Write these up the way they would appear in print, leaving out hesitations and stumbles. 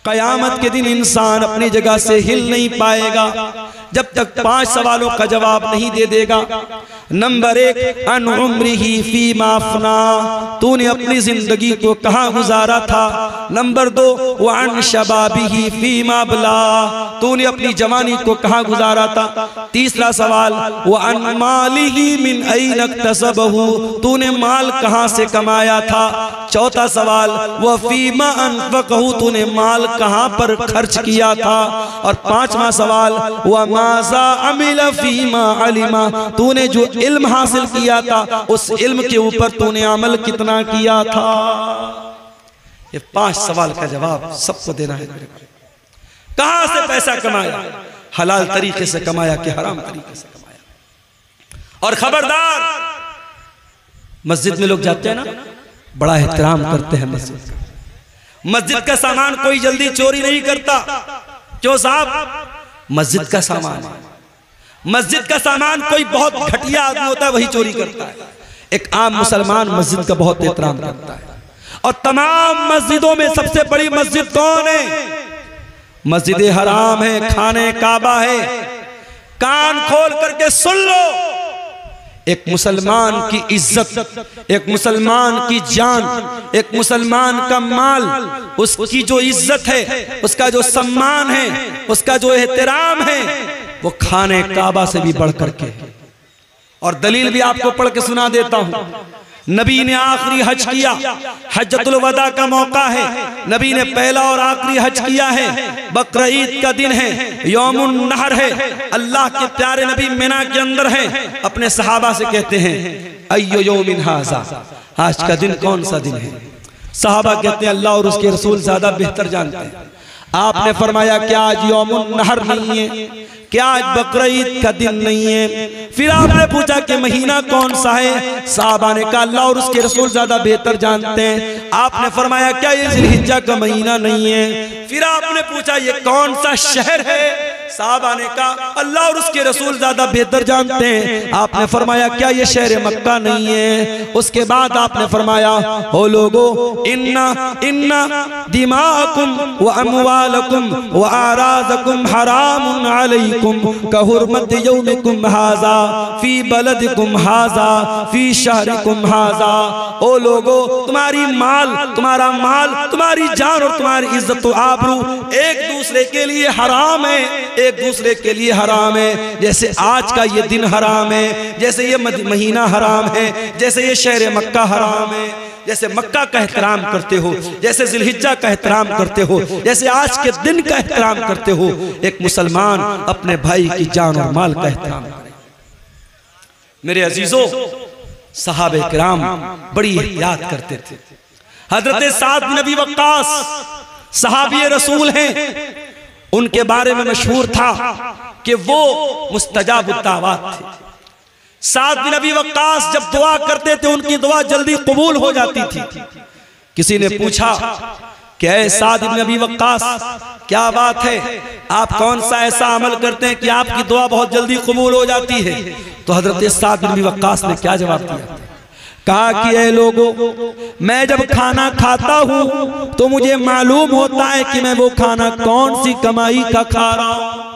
कयामत के दिन इंसान अपनी जगह से हिल नहीं पाएगा जब तक 5 सवालों का जवाब नहीं दे देगा। नंबर 1, अन उम्रिही फीमा अफना, तूने अपनी जिंदगी को कहाँ गुजारा था। नंबर 2, व अन शबाबिही फीमा बला, तूने अपनी जवानी को कहाँ गुजारा था। तीसरा सवाल, व अन मालिही मिन ऐन इक्तसबहू, तूने माल कहाँ से कमाया था। चौथा सवाल, व फीमा अनफकहू, तूने माल कहाँ पर खर्च किया था। और 5वां सवाल, व माज़ा अमिला फीमा अलिमा, तूने जो इल्म हासिल किया था उस इल्म के ऊपर तूने अमल कितना किया था। ये 5 सवाल का जवाब सबको देना है। कहां से पैसा कमाया, हलाल तरीके से कमाया कि हराम तरीके से कमाया। और खबरदार, मस्जिद में लोग जाते हैं ना, बड़ा एहतराम करते हैं मस्जिद का। मस्जिद का सामान कोई जल्दी चोरी नहीं करता। क्यों साहब? मस्जिद का सामान, मस्जिद का सामान कोई बहुत घटिया आदमी होता है वही चोरी करता है। एक आम मुसलमान मस्जिद का बहुत एहतराम करता है। और तमाम मस्जिदों में सबसे बड़ी मस्जिद कौन है? मस्जिद हराम है, खाने काबा है। कान खोल करके सुन लो, एक मुसलमान की इज्जत, एक मुसलमान की जान, एक मुसलमान का माल, उसकी जो इज्जत है, उसका जो सम्मान है, उसका जो एहतराम है, वो खाने काबा से भी बढ़ करके। और दलील भी आपको पढ़ के सुना देता हूं। नबी ने आखिरी हज किया, हज्जतुल वदा का मौका है, नबी ने पहला और आखिरी हज किया है। बकरा ईद का दिन है, यौमुन नहर है, अल्लाह के प्यारे नबी मिना के अंदर हैं। अपने सहाबा से कहते हैं, अय्यो यौमिन हाज़ा, आज का दिन कौन सा दिन है। सहाबा कहते हैं, अल्लाह और उसके रसूल ज्यादा बेहतर जानते हैं। आपने फरमाया, क्या आज यौमुन नहर नहीं है, क्या आज बकरा ईद का दिन नहीं है। फिर आपने पूछा कि महीना कौन सा है। साहबा ने कहा, अल्लाह और उसके रसूल ज्यादा बेहतर जानते हैं। आपने फरमाया, क्या ये ज़िलहिज्जा का महीना नहीं है। फिर आपने पूछा, ये कौन सा शहर है। साहबा ने कहा, अल्लाह और उसके रसूल ज्यादा बेहतर जानते हैं। आपने फरमाया, क्या ये शहर मक्का नहीं है। उसके बाद आपने फरमाया, हो लोगो, इन्ना इन्ना दिमाकुम व अमवालकुम व आराज़कुम हरामुन अलैकुम कहुरमत यौमिकुम हाज़ा फी बलदिकुम हाज़ा फी शहरिकुम हाज़ा। ओ लोगो, तुम्हारी माल, तुम्हारा माल, तुम्हारी जान और तुम्हारी इज्जत और आबरू एक दूसरे के लिए हराम है, एक दूसरे के लिए हराम है। जैसे आज का ये दिन हराम है, जैसे ये महीना हराम है, जैसे ये शहर मक्का हराम है, जैसे मक्का का एहतराम करते हो, जैसे ज़िलहिज्जा का एहतराम करते हो, जैसे आज के दिन का एहतराम करते हो, एक मुसलमान अपने भाई की जान और माल का एहतराम करे। मेरे अजीजों, सहाबे किराम बड़ी एहतियात करते थे। हजरत साद बिन अबी वक्कास सहाबी रसूल हैं। उनके बारे में मशहूर था कि वो मुस्तजाबुद दावात थे। साद बिन अबी वक्कास जब दुआ करते थे, उनकी दुआ जल्दी कबूल हो जाती थी। किसी ने पूछा कि ऐ साद बिन अबी वक्कास, क्या बात है, आप कौन सा ऐसा अमल करते हैं कि आपकी दुआ बहुत जल्दी कबूल हो जाती है। तो हजरत साद बिन अबी वक्कास ने क्या जवाब दिया। कहा कि ऐ लोगों, मैं जब खाना खाता हूं तो मुझे मालूम होता है कि मैं वो खाना कौन सी कमाई का खा रहा हूं।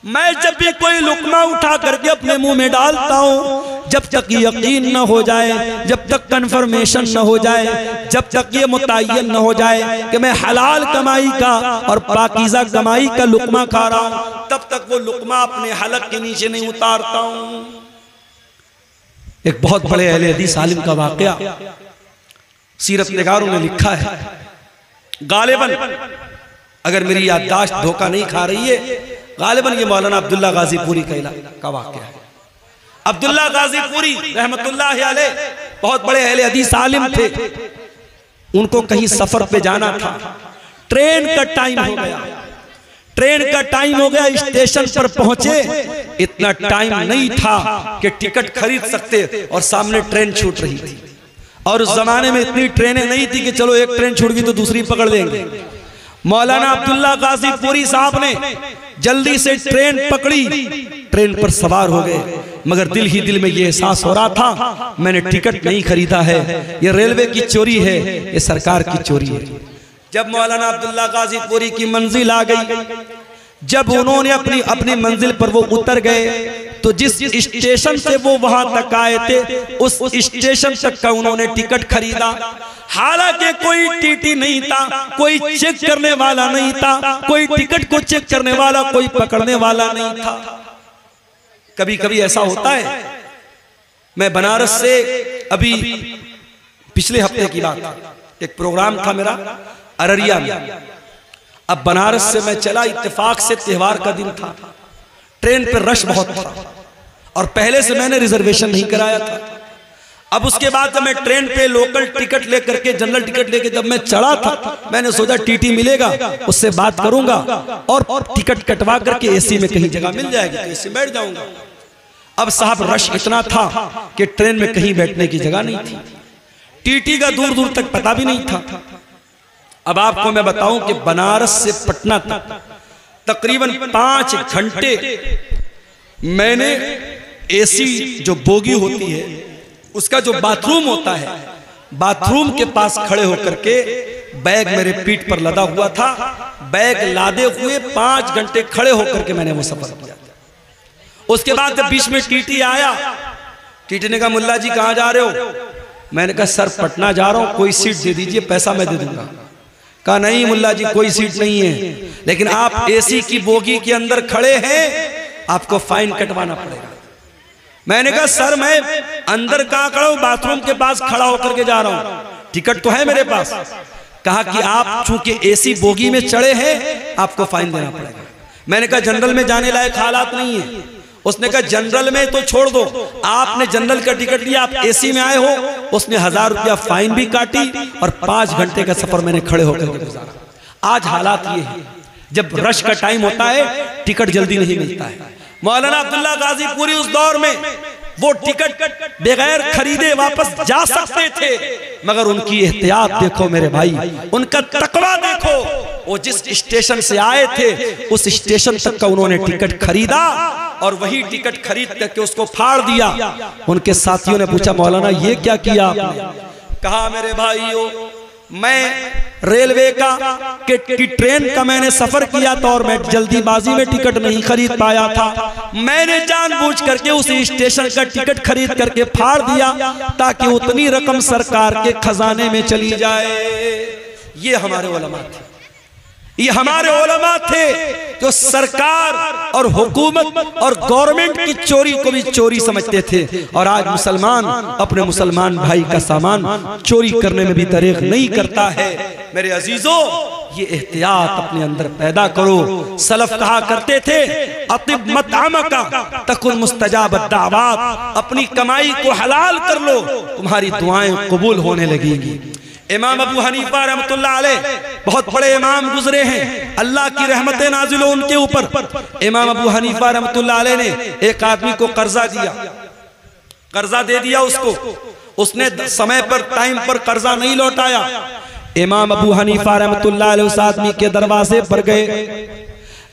मैं जब भी कोई लुकमा उठा करके अपने मुंह में डालता हूं, जब तक यकीन न हो जाए, जब तक कंफर्मेशन न हो जाए, जब तक ये मुतय्यन न हो जाए कि मैं हलाल कमाई का और पाकीज़ा कमाई का लुकमा खा रहा हूं, तब तक वो लुकमा अपने हलक के नीचे नहीं उतारता हूं। एक बहुत बड़े अहले हदीस आलिम का वाकया सीरत निगारों ने लिखा है। गालिबन, अगर मेरी याददाश्त धोखा नहीं खा रही है, गालिबन ये मौलाना अब्दुल्ला गाजीपुरी का वाकया है। अब्दुल्ला गाजीपुरी रहमतुल्लाह अलैह बहुत बड़े अहले हदीस आलिम थे। उनको कहीं सफर पे जाना था, ट्रेन का टाइम हो गया, ट्रेन का टाइम हो गया, स्टेशन पर पहुंचे, इतना टाइम नहीं था कि टिकट खरीद सकते और सामने ट्रेन छूट रही थी। और उस जमाने में इतनी ट्रेनें नहीं थी कि चलो एक ट्रेन छूट गई तो दूसरी पकड़ लेंगे। मौलाना अब्दुल्ला गाजीपुरी साहब ने जल्दी से ट्रेन पकड़ी, ट्रेन पर सवार हो गए, मगर दिल ही दिल में ये एहसास हो रहा था, मैंने टिकट नहीं खरीदा है, ये रेलवे की चोरी है, ये सरकार की चोरी है। जब मौलाना अब्दुल्ला गाजीपुरी की मंजिल आ गई, जब उन्होंने अपनी मंजिल पर वो उतर गए, तो जिस स्टेशन से वो वहां तक आए थे उस स्टेशन तक का उन्होंने टिकट खरीदा। हालांकि कोई टीटी नहीं था, कोई चेक करने वाला नहीं था, कोई टिकट को चेक करने वाला, कोई पकड़ने वाला नहीं था। कभी कभी ऐसा होता है। मैं बनारस से अभी पिछले हफ्ते की बात, एक प्रोग्राम था मेरा अररिया में। अब बनारस से मैं चला, इत्तेफाक से त्योहार का दिन था, ट्रेन पे रश बहुत था और पहले से मैंने रिजर्वेशन नहीं कराया था। अब उसके बाद जब मैं ट्रेन पे लोकल टिकट लेकर के, जनरल टिकट लेके जब मैं चढ़ा था, मैंने सोचा टीटी मिलेगा, उससे बात करूंगा और टिकट कटवा करके एसी में कहीं जगह मिल जाएगी तो एसी बैठ जाऊंगा। अब साहब रश इतना था कि ट्रेन में कहीं बैठने की जगह नहीं थी, टीटी का दूर दूर तक पता भी नहीं था। अब आपको मैं बताऊं कि बनारस से पटना तक तकरीबन 5 घंटे मैंने एसी जो बोगी होती है उसका जो बाथरूम होता है, बाथरूम के पास खड़े होकर के बैग मेरे पीठ पर लदा हुआ था, बैग लादे हुए 5 घंटे खड़े होकर के मैंने वो सफर किया। उसके बाद जब बीच में टीटी आया, टीटी ने कहा मुल्ला जी कहां जा रहे हो? मैंने कहा सर पटना जा रहा हूं, कोई सीट दे दीजिए, पैसा मैं दे दूंगा। कहा नहीं मुल्ला जी कोई सीट नहीं है, लेकिन आप एसी की बोगी के अंदर खड़े हैं, आपको फाइन कटवाना पड़ेगा। मैंने कहा सर मैं अंदर कहां खड़ा हूं, बाथरूम के पास खड़ा होकर के जा रहा हूं, टिकट तो है मेरे पास। कहा कि आप चूंकि एसी बोगी में चढ़े हैं आपको फाइन देना पड़ेगा। मैंने कहा जनरल में जाने लायक हालात नहीं है। उसने कहा जनरल में तो छोड़ दो, आपने जनरल का टिकट लिया, आप एसी में आए हो। उसने 1000 रुपया फाइन भी काटी और 5 घंटे का सफर मैंने खड़े होकर के गुजारा। आज हालात ये है, जब रश का टाइम होता है टिकट जल्दी नहीं मिलता है। मौलाना अब्दुल्ला गाजीपुरी उस दौर में वो टिकट बगैर खरीदे वापस जा सकते थे, मगर उनकी एहतियात देखो मेरे भाई, उनका तकवा देखो। वो जिस स्टेशन से आए थे उस स्टेशन तक का उन्होंने टिकट खरीदा और वही टिकट खरीद करके उसको फाड़ दिया। उनके साथियों ने पूछा मौलाना ये क्या किया आपने? कहा मेरे भाइयों मैं रेलवे की ट्रेन का मैंने सफर किया था और मैं जल्दीबाजी में टिकट नहीं खरीद पाया था। मैंने जानबूझ करके उस स्टेशन का टिकट खरीद करके फाड़ दिया ताकि उतनी रकम सरकार के खजाने में चली जाए। ये हमारे उलमा थे, ये हमारे उलमा थे जो सरकार और हुकूमत और गवर्नमेंट की चोरी को भी चोरी समझते थे। और आज मुसलमान अपने मुसलमान भाई का सामान चोरी करने में भी दरेग नहीं करता है। मेरे अजीजों ये एहतियात अपने अंदर पैदा करो। सलफ कहा करते थे अतिब मतअमका तकुन मुस्तजाब दावात, अपनी कमाई को हलाल कर लो तुम्हारी दुआएं कबूल होने लगेगी। इमाम अबू हनीफा रहमतुल्लाह अलैह बहुत बड़े इमाम गुजरे हैं, अल्लाह की रहमतें नाजिल हो उनके ऊपर। इमाम अबू हनीफा रहमतुल्लाह अलैह ने एक आदमी को कर्जा दिया, कर्जा दे दिया उसको, उसने समय पर टाइम पर कर्जा नहीं लौटाया। इमाम अबू हनीफा रहमतुल्लाह अलैह उस आदमी के दरवाजे पर गए।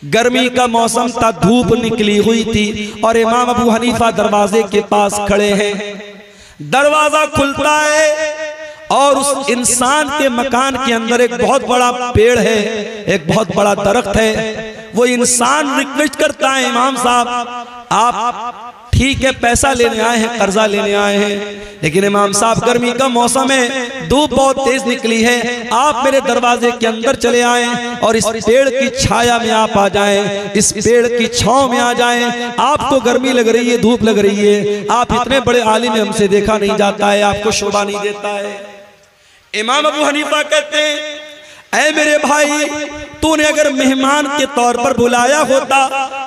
गर्मी का मौसम था, धूप निकली हुई थी और इमाम अबू हनीफा दरवाजे के पास खड़े हैं। दरवाजा खुलता है और उस इंसान के मकान के अंदर एक बहुत बड़ा पेड़ है, एक बहुत बड़ा दरख्त है। वो इंसान रिक्वेस्ट करता है इमाम साहब आप ठीक है पैसा लेने आए हैं, कर्जा लेने आए हैं, लेकिन इमाम साहब गर्मी का मौसम है, धूप बहुत तेज निकली है, आप मेरे दरवाजे के अंदर चले आए और इस पेड़ की छाया में आप आ जाएं, इस पेड़ की छांव में आ जाएं। आपको गर्मी लग रही है, धूप लग रही है, आप इतने बड़े आलिम में हमसे देखा नहीं जाता है, आपको शोभा नहीं देता है। इमाम अबू हनीफा कहते हैं ऐ मेरे भाई तूने अगर मेहमान के तौर पर बुलाया होता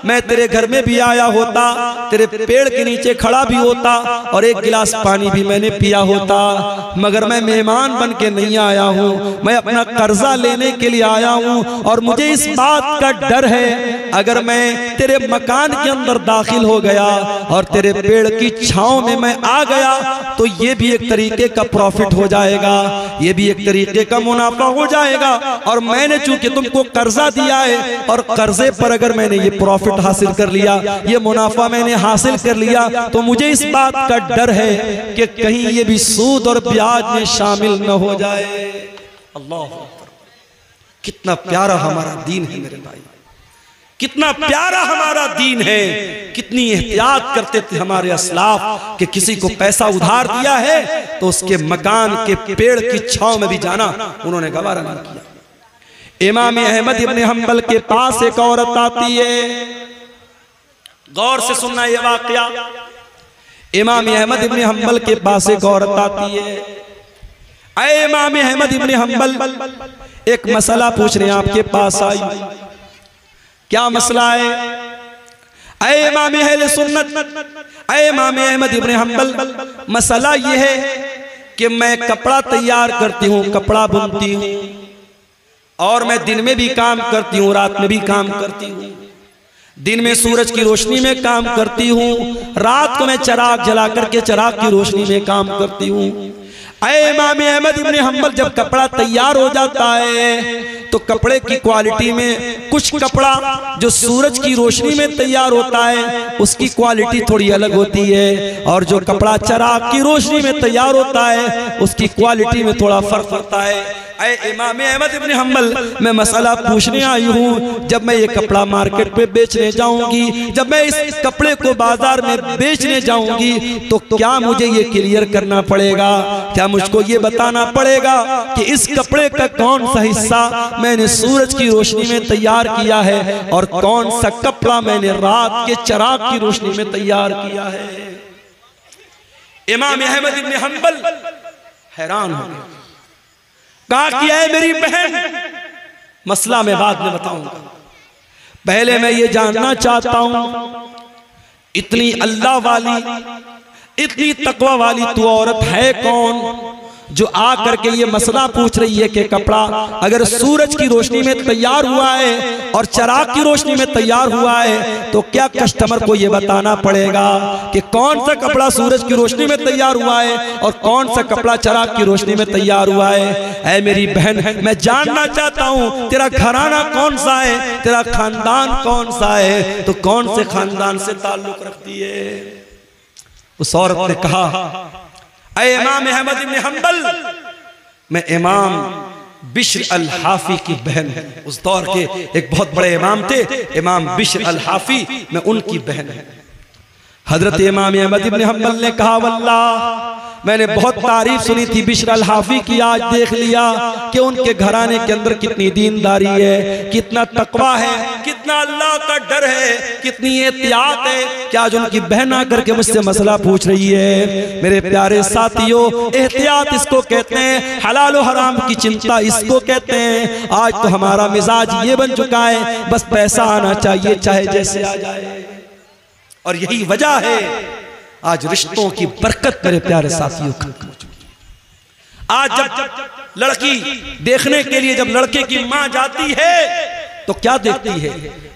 मैं तेरे घर में भी आया होता, तेरे पेड़ के नीचे खड़ा भी होता और एक गिलास पानी भी मैंने पिया होता, मगर मैं मेहमान बन के नहीं आया हूँ, मैं अपना कर्जा लेने के लिए आया हूँ। और मुझे इस बात का डर है अगर मैं तेरे मकान के अंदर दाखिल हो गया और तेरे पेड़ की छांव में मैं आ गया तो ये भी एक तरीके का प्रॉफिट हो जाएगा, ये भी एक तरीके का मुनाफा हो जाएगा। और मैंने चूंकि तुमको कर्जा दिया है और कर्जे पर अगर मैंने ये प्रॉफिट हासिल कर लिया, ये मुनाफा मैंने हासिल कर लिया, तो मुझे इस बात का डर है कि कहीं ये भी सूद और ब्याज में शामिल न हो जाए। अल्लाह कितना प्यारा हमारा दीन है मेरे भाई, कितना प्यारा हमारा दीन है। कितनी एहतियात करते थे हमारे असलाफ कि किसी को पैसा उधार दिया है तो उसके मकान के पेड़ की छांव में भी जाना उन्होंने गवारा नहीं किया। इमाम अहमद इब्न हंबल के पास एक औरत आती है, गौर से सुनना ये वाकया। इमाम अहमद इब्न हंबल के पास एक औरत आती है, ऐ इमाम अहमद इब्न हंबल एक मसला पूछने आपके पास आई। क्या मसला है? ऐ इमाम अहले सुन्नत, ऐ इमाम अहमद इब्न हंबल, मसला ये है कि मैं कपड़ा तैयार करती हूँ, कपड़ा बुनती हूँ, और मैं दिन में भी काम करती हूँ, रात में भी काम करती हूँ। दिन में सूरज की रोशनी में काम करती हूँ, रात को मैं चिराग जला करके चिराग की रोशनी में काम करती हूँ। ऐ इमाम अहमद इब्न हंबल, जब कपड़ा तैयार हो जाता है तो कपड़े की क्वालिटी में कुछ कपड़ा जो सूरज की रोशनी में तैयार होता है उसकी क्वालिटी थोड़ी अलग होती है, और जो कपड़ा चिराग की रोशनी में तैयार होता है उसकी क्वालिटी में थोड़ा फर्क होता है। ऐ इमाम अहमद इब्न हंबल, मैं मसला पूछने आई हूँ, जब मैं ये कपड़ा मार्केट पे बेचने जाऊंगी, जब मैं इस कपड़े को बाजार में बेचने जाऊंगी तो क्या मुझे ये क्लियर करना पड़ेगा, क्या मुझको ये बताना पड़ेगा कि इस कपड़े का कौन सा हिस्सा मैंने सूरज की रोशनी में तैयार किया है और कौन सा कपड़ा मैंने रात के चिराग की रोशनी में तैयार किया है। इमाम अहमद इब्न हंबल हैरान हो गए, कहा कि है मेरी बहन, मसला मैं बाद में बताऊंगा, पहले मैं ये जानना चाहता हूं इतनी अल्लाह वाली, इतनी तकवा वाली तू औरत है कौन जो आ करके ये मसला पूछ रही है कि कपड़ा अगर सूरज की रोशनी में तैयार हुआ है और चिराग की रोशनी में तैयार हुआ है तो क्या कस्टमर को ये बताना पड़ेगा कि कौन सा कपड़ा सूरज की रोशनी में तैयार हुआ है और कौन सा कपड़ा चिराग की रोशनी में तैयार हुआ है। ऐ मेरी बहन, मैं जानना चाहता हूँ तेरा घराना कौन सा है, तेरा खानदान कौन सा है, तो कौन से खानदान से ताल्लुक रखती है। उस औरत ने कहा, ऐ इमाम अहमद इब्न हंबल, मैं इमाम बिश्र अल हाफी की बहन हूं। उस दौर के एक बहुत बड़े इमाम थे, इमाम बिश्र अल हाफी, मैं उनकी बहन हूं। हजरत इमाम अहमद इब्न हंबल ने कहा, वल्लाह मैंने बहुत तारीफ सुनी थी बिश्र अल हाफी की, आज देख लिया कि उनके घराने के अंदर कितनी दीनदारी है, कितना तकवा है, कितना अल्लाह का डर है, कितनी एहतियात है कि आज उनकी बहन आकर के मुझसे मसला पूछ रही है। मेरे प्यारे साथियों, एहतियात इसको कहते हैं, हलाल और हराम की चिंता इसको कहते हैं। आज तो हमारा मिजाज ये बन चुका है, बस पैसा आना चाहिए चाहे जैसे आ जाए, और यही वजह है आज रिश्तों की बरकत मेरे प्यारे साथियों खत्म हो चुकी है। आज जब लड़की देखने के लिए जब लड़के की मां जाती है तो क्या देखती है,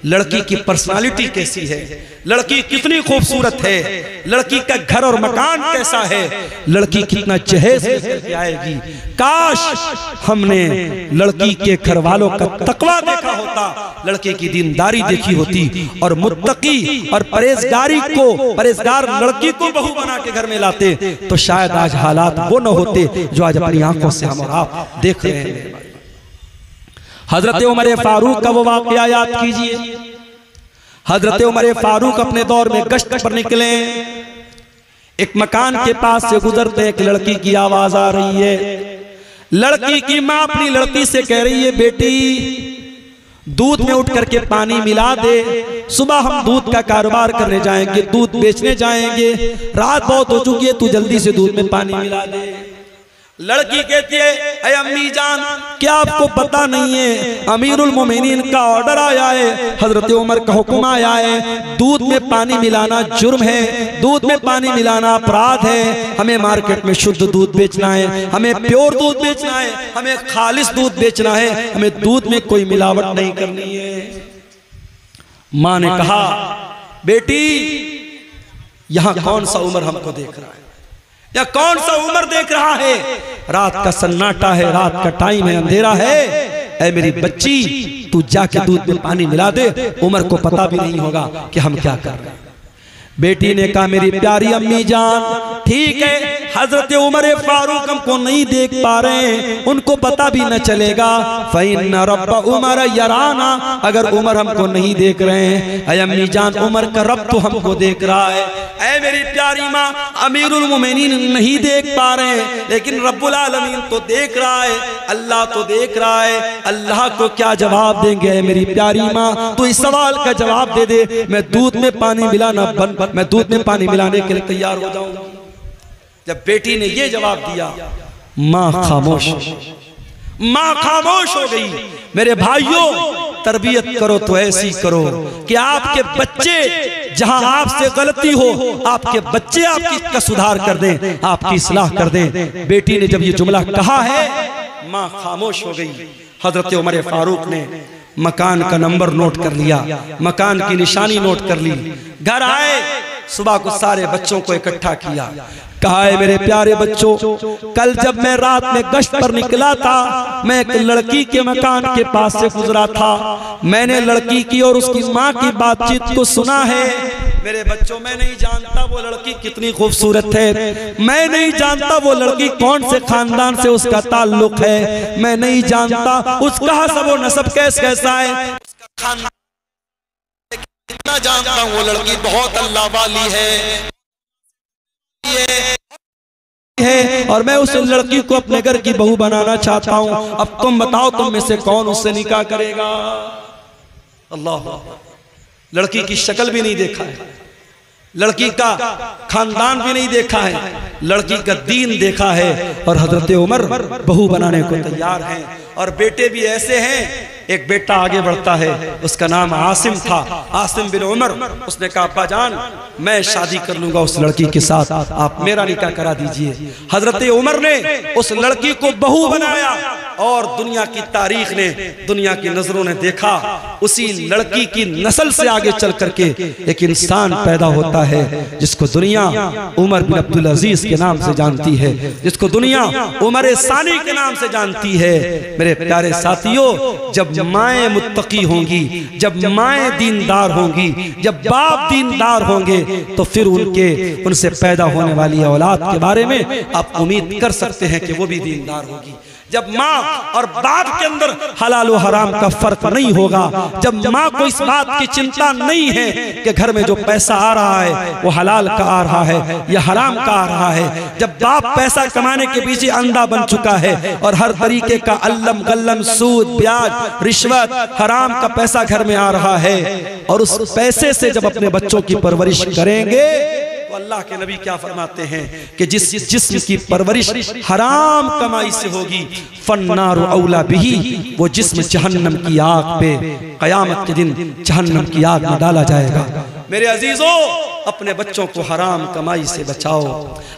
लड़की की पर्सनालिटी कैसी है, लड़की कितनी खूबसूरत है, लड़की का घर और मकान कैसा है, लड़की कितना जहेज लेकर आएगी। काश हमने लड़की के घर वालों का तकवा देखा होता, लड़के की दीनदारी देखी होती, और मुत्तकी और परहेजगार लड़की को बहू बना के घर में लाते तो शायद आज हालात वो न होते जो आज अपनी आंखों से हम और आप देख रहे हैं। हजरत उमर फारूक का वो वाकया याद कीजिए। हजरत उमर फारूक अपने दौर में गश्त पर निकले, एक मकान के पास से गुजरते एक लड़की की आवाज आ रही है। लड़की की मां अपनी लड़की से कह रही है, बेटी दूध में उठ करके पानी मिला दे, सुबह हम दूध का कारोबार करने जाएंगे, दूध बेचने जाएंगे, रात बहुत हो चुकी है, तू जल्दी से दूध में पानी मिला दे। लड़की कहती है, अरे अम्मी जान, क्या आपको पता नहीं है अमीरुल मोमिनीन का ऑर्डर आया है, हजरत उमर का हुक्म आया है, दूध में पानी मिलाना जुर्म है, दूध में पानी मिलाना अपराध है, हमें मार्केट में शुद्ध दूध बेचना है, हमें प्योर दूध बेचना है, हमें खालिस दूध बेचना है, हमें दूध में कोई मिलावट नहीं करनी है। माँ ने कहा, बेटी यहाँ कौन सा उमर हमको देख रहा है, या कौन सा उमर देख रहा है, रात का सन्नाटा है, रात का टाइम है, अंधेरा है, ऐ मेरी बच्ची तू जाके दूध में पानी मिला दे, उमर को पता भी नहीं होगा कि हम क्या कर रहे हैं। बेटी ने कहा, मेरी प्यारी अम्मी जान ठीक है, हजरत उमर फारूक हमको नहीं देख पा रहे हैं, उनको पता भी न चलेगा। फ़इन्ना रब्ब उमर यराना, अगर उमर हमको नहीं देख रहे हैं, ऐ अम्मी जान उमर का रब तो हमको देख रहा है। ऐ मेरी प्यारी माँ, अमीरुल मोमिनीन नहीं देख पा रहे हैं, लेकिन रब्बुल आलमीन तो देख रहा है, अल्लाह तो देख रहा है। अल्लाह को क्या जवाब देंगे मेरी प्यारी माँ? तो इस सवाल का जवाब दे दे, मैं दूध में पानी मिलाना मैं दूध में पानी मिलाने के लिए तैयार हो जाऊंगा। जब बेटी ने ये जवाब दिया, माँ खामोश, माँ खामोश हो गई। मेरे भाइयों, तरबियत करो तो ऐसी करो कि आपके बच्चे जहां आपसे गलती हो, आपके बच्चे आपकी का सुधार कर दें, आपकी इस्लाह कर दें। बेटी ने जब ये जुमला कहा है, माँ खामोश हो गई। हजरत उमर फारूक ने मकान का नंबर नोट कर लिया, मकान की निशानी नोट कर ली। घर आए, सुबह को सारे बच्चों को इकट्ठा किया। कहा है मेरे प्यारे बच्चों, कल जब मैं रात में गश्त पर निकला था, मैं एक लड़की के मकान के पास से गुजरा था। मैंने लड़की की और उसकी माँ की बातचीत को सुना है। मेरे बच्चों, मैं नहीं जानता वो लड़की कितनी खूबसूरत है, मैं नहीं जानता वो लड़की कौन से खानदान से उसका ताल्लुक है, मैं नहीं जानता उसका हसब व नसब कैसा है, इतना जानता हूँ वो लड़की बहुत अल्लाह वाली है और मैं उस लड़की को अपने घर की बहू बनाना चाहता हूँ। अब तुम बताओ, तुम में से कौन उससे निकाह करेगा? अल्लाह, लड़की की शक्ल भी नहीं देखा है, लड़की का खानदान भी नहीं देखा है, लड़की का दीन देखा है, और हजरत उमर बहू बनाने को तैयार हैं। और बेटे भी ऐसे हैं, एक बेटा आगे बढ़ता है, उसका नाम आसिम था, आसिम बिन उमर। उसने कहा, अब्बा जान, मैं शादी कर लूंगा उस लड़की के साथ, आप मेरा निकाह करा दीजिए। हजरत उमर ने उस लड़की को बहू बनाया, और दुनिया की तारीख ने, दुनिया की नजरों ने देखा, उसी लड़की की नस्ल से आगे चल करके एक इंसान पैदा होता है जिसको दुनिया उमर बिन अब्दुल अजीज के नाम से जानती है, जिसको दुनिया उमर सानी के नाम से जानती है। मेरे प्यारे साथियों, जब माएँ मुत्तकी होंगी, जब माएँ दीनदार होंगी, जब बाप दीनदार होंगे, तो फिर उनसे पैदा होने वाली औलाद के बारे में आप उम्मीद कर सकते हैं कि वो भी दीनदार होगी। जब माँ और बाप के अंदर हलाल और हराम का फर्क नहीं होगा, जब माँ को इस बात की चिंता नहीं है कि घर में जो पैसा आ रहा है वो हलाल का आ रहा है या हराम का आ रहा है, जब बाप पैसा कमाने के पीछे अंधा बन चुका है और हर तरीके का अल्लम गल्लम, सूद, ब्याज, रिश्वत, हराम का पैसा घर में आ रहा है, और उस पैसे से जब अपने बच्चों की परवरिश करेंगे, तो अल्लाह के नबी क्या फरमाते हैं कि जिस जिस्म की परवरिश हराम कमाई से होगी, फन्नारु औला बिही, वो जिस्म जहन्नम की आग पे कयामत के दिन जहन्नम की आग में डाला जाएगा। मेरे अजीजों, अपने बच्चों को हराम कमाई से बचाओ,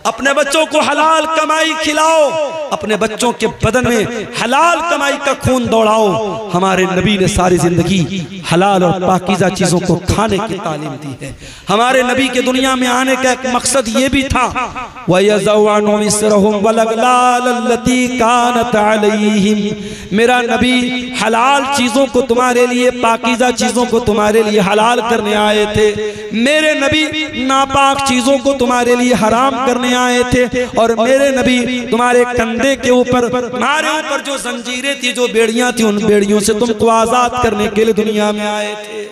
अपने बच्चों को हलाल कमाई खिलाओ, अपने बच्चों के बदन में हलाल कमाई का खून दौड़ाओ। हमारे नबी ने सारी जिंदगी हलाल और पाकीज़ा चीजों को खाने की तालीम दी है। हमारे नबी के दुनिया में आने का एक मकसद ये भी था, मेरा नबी हलाल चीजों को तुम्हारे लिए, पाकीज़ा चीजों को तुम्हारे लिए हलाल करने आए थे। मेरे नबी नापाक चीजों को तुम्हारे लिए हराम करने आए थे, और मेरे नबी तुम्हारे कंधे के ऊपर, तुम्हारे ऊपर जो जंजीरें थी, जो बेड़ियां थी, उन बेड़ियों से तुमको आजाद करने के लिए दुनिया में आए थे।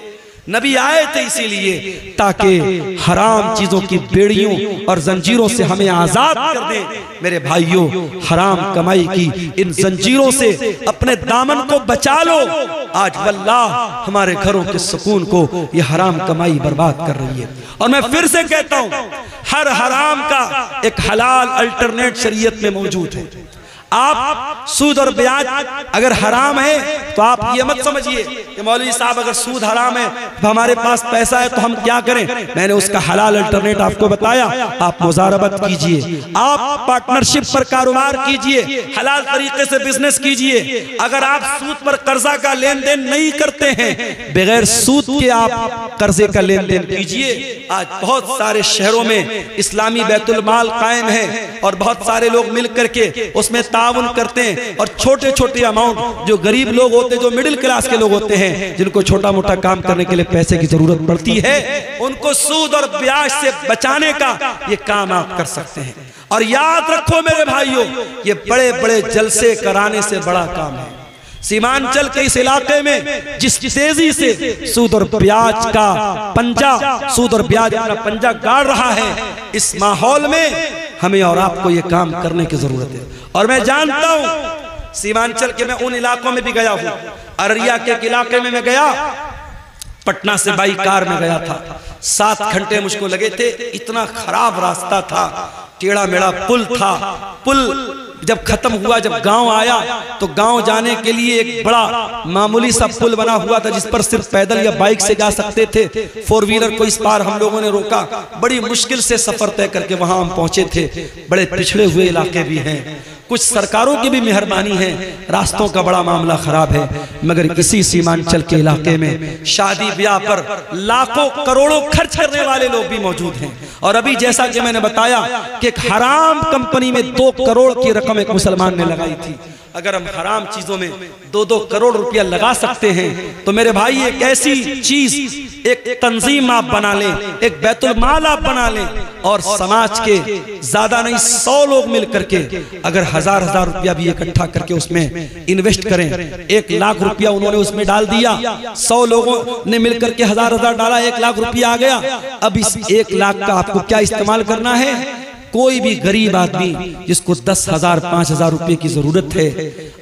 नबी आए थे इसीलिए ताकि हराम चीजों की बेड़ियों और जंजीरों से हमें आजाद कर दें। मेरे भाइयों, हराम कमाई की इन जंजीरों से अपने दामन को बचा लो। आज वल्लाह हमारे घरों के सुकून को ये हराम कमाई बर्बाद कर रही है। और मैं फिर से कहता हूं, हर हराम का एक हलाल अल्टरनेट शरीयत में मौजूद है। आप सूद और ब्याज अगर हराम है तो आप ये मत समझिए कि मौलवी साहब अगर सूद हराम है तो हमारे पास पैसा है तो हम क्या करें। मैंने उसका हलाल अल्टरनेट आपको बताया, आप मुजारबत कीजिए, आप पार्टनरशिप पर कारोबार कीजिए, हलाल तरीके से बिजनेस कीजिए। अगर आप सूद पर कर्जा का लेन देन नहीं करते हैं, बगैर सूद के आप कर्जे का लेन देन कीजिए। आज बहुत सारे शहरों में इस्लामी बैतुल माल कायम है और बहुत सारे लोग मिल करके उसमें ताउन करते हैं और छोटे छोटे अमाउंट जो गरीब लोग होते हैं, जो मिडिल क्लास के लोग होते हैं, जिनको छोटा मोटा काम करने के लिए पैसे की जरूरत पड़ती है, उनको सूद और ब्याज से बचाने का ये काम आप कर सकते हैं। और याद रखो मेरे भाइयों, ये बड़े बड़े जलसे कराने से बड़ा काम है। सीमांचल के इस इलाके में जिस तेजी से सूद और ब्याज का पंजा, सूद और ब्याज अपना पंजा गाड़ रहा है, इस माहौल में हमें और आपको ये काम करने की जरूरत है। और मैं जानता हूं सीमांचल के, मैं उन इलाकों में भी गया हूं, अररिया के इलाके में मैं गया, पटना से बाई कार में गया था, 7 घंटे मुझको लगे थे। इतना खराब रास्ता था, टेढ़ा मेढ़ा पुल था। पुल जब खत्म हुआ, जब गांव आया तो गांव जाने के लिए एक बड़ा मामूली सा पुल बना हुआ था जिस पर सिर्फ पैदल या बाइक से जा सकते थे। 4 व्हीलर को इस पार हम लोगों ने रोका, बड़ी मुश्किल से सफर तय करके वहां हम पहुंचे थे। बड़े पिछड़े हुए इलाके भी हैं, कुछ सरकारों की भी मेहरबानी है, रास्तों का बड़ा मामला खराब है, मगर इसी सीमांचल के इलाके में शादी ब्याह पर लाखों करोड़ों खर्च करने वाले लोग भी मौजूद हैं। और अभी जैसा कि मैंने बताया कि एक हराम कंपनी में 2 करोड़ की रकम एक मुसलमान ने लगाई थी। अगर हम हराम चीजों में 2-2 करोड़ रुपया लगा सकते हैं तो मेरे भाई एक ऐसी चीज, एक तंजीम आप बना लें, एक बैतुल माल आप बना लें, और समाज के ज्यादा नहीं 100 लोग मिल करके अगर 1000-1000 रुपया भी इकट्ठा करके उसमें इन्वेस्ट करें, 1 लाख रुपया उन्होंने उसमें डाल दिया, 100 लोगों ने मिल करके 1000-1000 डाला, 1 लाख रुपया आ गया। अब इस 1 लाख का आपको क्या इस्तेमाल करना है? कोई भी गरीब आदमी जिसको 10,000 5,000 रुपए की जरूरत है,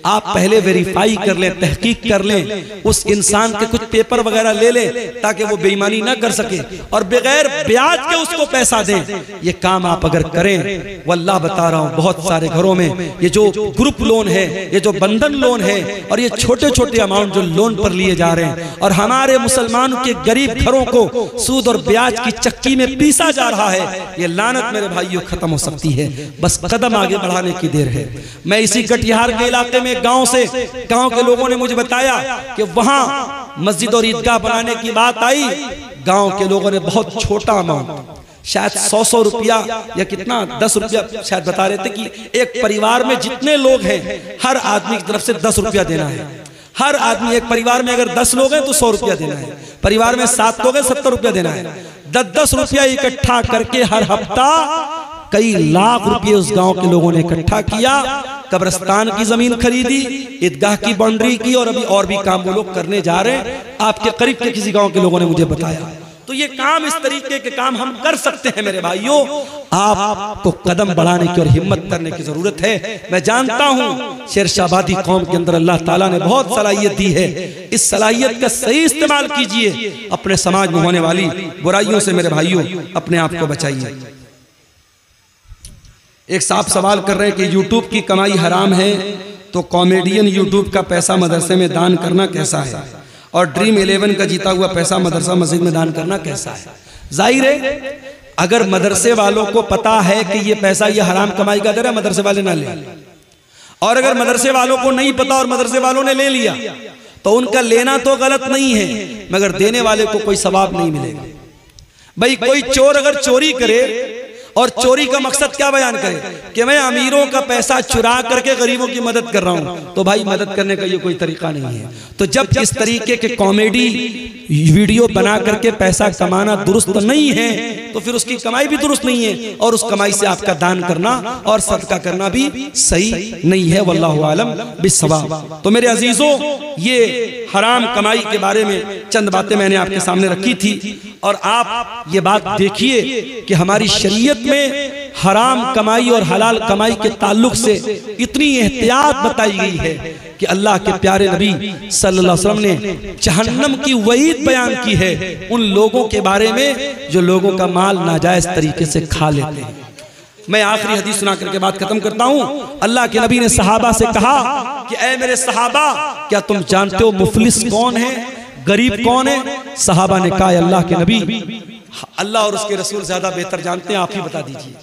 आप पहले वेरीफाई कर लें, तहकीक कर लें, उस इंसान के कुछ पेपर वगैरह ले लें ताकि वो बेईमानी ना कर सके, और बगैर ब्याज के उसको पैसा दें। ये काम आप अगर करें, वल्लाह बता रहा हूं, बहुत सारे घरों में ये जो ग्रुप लोन है, ये जो बंधन लोन है, और ये छोटे छोटे अमाउंट जो लोन पर लिए जा रहे हैं, और हमारे मुसलमानों के गरीब घरों को सूद और ब्याज की चक्की में पीसा जा रहा है, ये लानत मेरे भाइयों खत्म हो सकती है। बस कदम आगे बढ़ाने की देर है। मैं इसी कटिहार के इलाके में गांव के लोगों ने मुझे बताया कि वहां मस्जिद और ईदगाह बनाने की बात आई। गांव के लोगों ने बहुत छोटा अमाउंट, शायद 100 रुपया या कितना 10 रुपया शायद बता रहे थे कि एक परिवार में जितने लोग हैं हर आदमी की तरफ से 10 रुपया देना है। हर आदमी, एक परिवार में अगर 10 लोग हैं तो 100 रुपया देना है, परिवार में 7 लोग हैं 70 रुपया देना है। 10-10 रुपया इकट्ठा करके हर हफ्ता कई लाख रुपए उस गांव के लोगों ने इकट्ठा किया, कब्रिस्तान की जमीन खरीदी, ईदगाह की बाउंड्री की, और अभी और भी काम वो लोग करने जा रहे हैं। आपके करीब के किसी गांव के लोगों ने मुझे बताया। तो ये काम, इस तरीके के काम हम कर सकते हैं मेरे भाइयों। आपको कदम बढ़ाने की और हिम्मत करने की जरूरत है। मैं जानता हूं शेरशाबादी कौम के अंदर अल्लाह ताला ने बहुत सलाहियत दी है, इस सलाहियत का सही इस्तेमाल कीजिए। अपने समाज में होने वाली बुराइयों से मेरे भाइयों अपने आप को बचाइए। एक साहब सवाल कर रहे हैं कि यूट्यूब की कमाई हराम है तो कॉमेडियन यूट्यूब का पैसा मदरसे में दान करना कैसा है, और ड्रीम 11 का जीता हुआ पैसा मदरसा मस्जिद में दान करना कैसा है। जाहिर है अगर मदरसे वालों को पता है कि ये पैसा ये हराम कमाई का दर है, मदरसे वाले ना ले, और अगर मदरसे वालों को नहीं पता और मदरसे वालों ने ले लिया तो उनका लेना तो गलत नहीं है, मगर देने वाले को कोई सवाब नहीं मिलेगा। भाई कोई चोर अगर चोरी करे और चोरी का मकसद क्या बयान करे कि मैं अमीरों का पैसा चुरा करके गरीबों की मदद कर रहा हूं, तो भाई मदद करने का ये कोई तरीका नहीं है। तो जब इस तरीके के कॉमेडी वीडियो बना करके पैसा कमाना दुरुस्त नहीं है तो फिर उसकी कमाई भी दुरुस्त नहीं है, और उस कमाई से आपका दान करना और सदका करना भी सही नहीं है। वल्लाहु आलम बिस्सवाब। तो मेरे अजीजों, ये हराम कमाई के बारे में चंद बातें मैंने आपके सामने रखी थी, और आप ये बात देखिए कि हमारी शरीयत में हराम कमाई और हलाल कमाई के ताल्लुक से इतनी एहतियात बताई गई है कि अल्लाह के प्यारे नबी सल्लल्लाहु अलैहि वसल्लम ने जहन्नम की वईद बयान की है उन लोगों के बारे में जो लोगों का माल नाजायज तरीके से खा लेते हैं। मैं आखिरी हदीस सुना करके बात खत्म करता हूं। अल्लाह के नबी ने सहाबा से कहा कि ऐ मेरे सहाबा, क्या तुम जानते हो मुफलिस कौन है, गरीब कौन है? सहाबा ने कहा अल्लाह के नबी, अल्लाह और उसके रसूल ज्यादा बेहतर जानते हैं, आप ही बता दीजिए।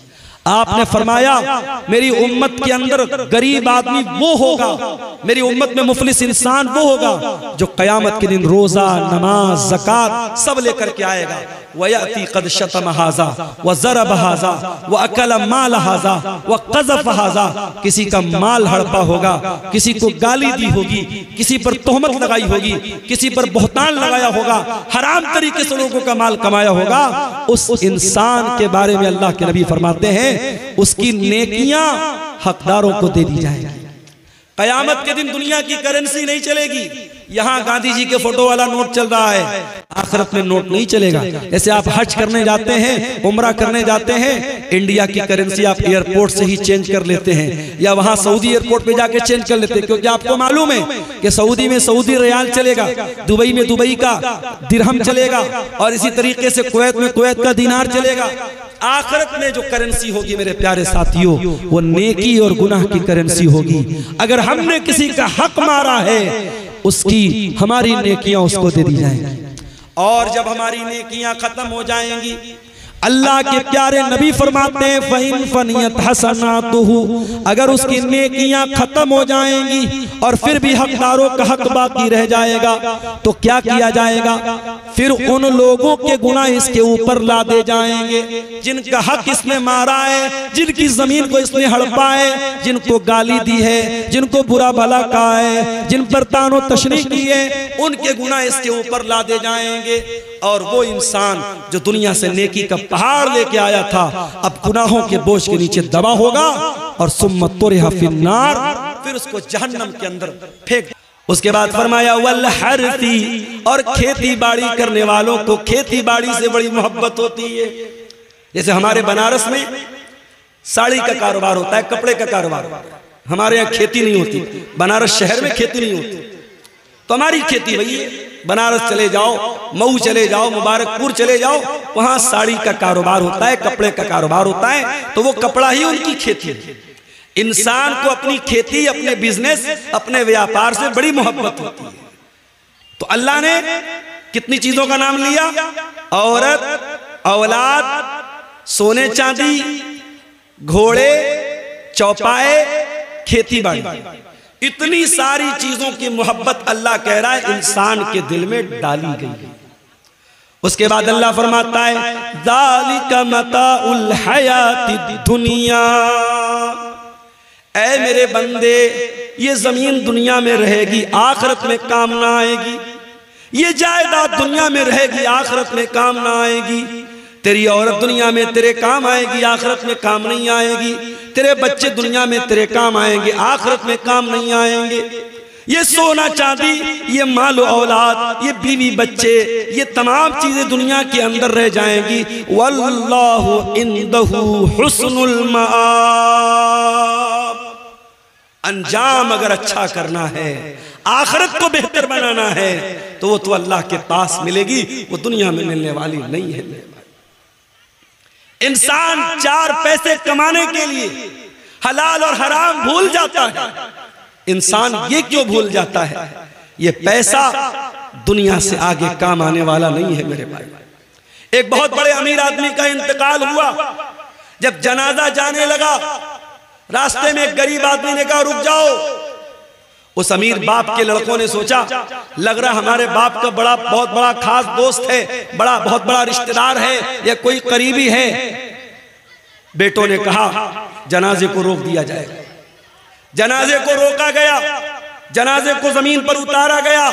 आपने फरमाया मेरी उम्मत के अंदर गरीब आदमी वो होगा, मेरी उम्मत में मुफलिस इंसान वो होगा जो कयामत के दिन रोजा, नमाज, ज़कात सब लेकर के आएगा, वयाती कद शतम हाजा व ज़रब हाजा व अकल माल हाजा व क़ज़फ़ हाजा। किसी का माल हड़पा होगा, किसी को गाली दी होगी, किसी पर तोहमत लगाई होगी, किसी पर बहतान लगाया होगा, हराम तरीके से लोगों का माल कमाया होगा। उस इंसान के बारे में अल्लाह के नबी फरमाते हैं उसकी नेकियां हकदारों को दे दी जाएगी। कयामत के दिन दुनिया की करेंसी नहीं चलेगी। यहाँ गांधी जी के फोटो वाला नोट चल रहा है, आखिरत में नोट नहीं चलेगा। जैसे आप हज करने जाते हैं, उम्रा करने जाते हैं, इंडिया की करेंसी आप एयरपोर्ट से ही चेंज कर लेते हैं या वहां सऊदी एयरपोर्ट पे जाके चेंज कर लेते हैं, क्योंकि आपको मालूम है कि सऊदी में सऊदी रियाल चलेगा, दुबई में दुबई का दिरहम चलेगा और इसी तरीके से कुवैत में कुवैत का दीनार चलेगा। आखिरत में जो करेंसी होगी मेरे प्यारे साथियों, वो नेकी और गुनाह की करेंसी होगी। अगर हमने किसी का हक मारा है, उसकी हमारी नेकियां उसको दे दी जाएंगी। और जब हमारी नेकियां खत्म हो जाएंगी, अल्लाह के प्यारे नबी फरमाते हैं फ़इन फ़नियत हसनातुहु, अगर उसकी नेकियां खत्म हो जाएंगी और फिर भी हकदारों का हक बाकी रह जाएगा तो क्या किया जाएगा? फिर उन लोगों के गुनाह इसके ऊपर लादे जाएंगे जिनका हक इसने मारा है, जिनकी जमीन को इसने हड़पा है, जिनको गाली दी है, जिनको बुरा भला कहा है, जिन पर तानो तशरीह की है, उनके गुनाह इसके ऊपर लादे जाएंगे। और वो इंसान जो दुनिया से नेकी का पहाड़ लेके आया था, अब गुनाहों के बोझ के नीचे दबा होगा और सुम्मत तुरिहा फिन्नार, फिर उसको जहन्नम के अंदर फेंक। उसके बाद फरमाया वल हरती, और खेती बाड़ी करने वालों को खेती बाड़ी से बड़ी मोहब्बत होती है। जैसे हमारे बनारस में साड़ी का कारोबार होता है, कपड़े का कारोबार, हमारे यहाँ खेती नहीं होती, बनारस शहर में खेती नहीं होती, तो हमारी खेती वही है। बनारस चले जाओ, मऊ चले जाओ, मुबारकपुर चले जाओ, वहां साड़ी का कारोबार होता है, कपड़े का कारोबार होता है, तो वो कपड़ा ही उनकी खेती है। इंसान को अपनी खेती, अपने बिजनेस, अपने व्यापार से बड़ी मोहब्बत होती है। तो अल्लाह ने कितनी चीजों का नाम लिया? औरत, औलाद, सोने चांदी, घोड़े, चौपाए, खेती बाड़ी, इतनी सारी चीजों की मोहब्बत अल्लाह कह रहा है इंसान के दिल में डाली गई है। उसके बाद अल्लाह फरमाता है ज़ालिका मताउल हयातिद दुनिया, ऐ मेरे बंदे ये जमीन दुनिया में रहेगी, आखिरत में काम ना आएगी। ये जायदाद दुनिया में रहेगी, आखिरत में काम ना आएगी। तेरी औरत दुनिया में तेरे काम आएगी, आखिरत में काम नहीं आएगी। तेरे बच्चे दुनिया में तेरे काम आएंगे, आखिरत में काम नहीं आएंगे। ये सोना चांदी, ये माल औलाद, ये बीवी बच्चे, ये तमाम चीजें दुनिया के अंदर रह जाएंगी। वल्लाहु इंदहु हुस्नुल मआब, अंजाम अगर अच्छा करना है, आखिरत को बेहतर बनाना है, तो वो तो अल्लाह के पास मिलेगी, वो दुनिया में मिलने वाली नहीं है। इंसान चार पैसे कमाने के लिए हलाल और हराम भूल जाता है। इंसान ये क्यों भूल जाता है? ये पैसा दुनिया से आगे काम आने वाला नहीं है मेरे भाई। एक बहुत बड़े अमीर आदमी का इंतकाल हुआ, जब जनाजा जाने लगा, रास्ते में एक गरीब आदमी ने कहा रुक जाओ। उस अमीर बाप के लड़कों ने सोचा लग रहा हमारे बाप का बहुत बड़ा खास दोस्त है, बहुत बड़ा रिश्तेदार है या कोई करीबी है। बेटों ने कहा जनाजे को रोक दिया जाएगा। जनाजे को रोका गया, जनाजे को जमीन पर उतारा गया,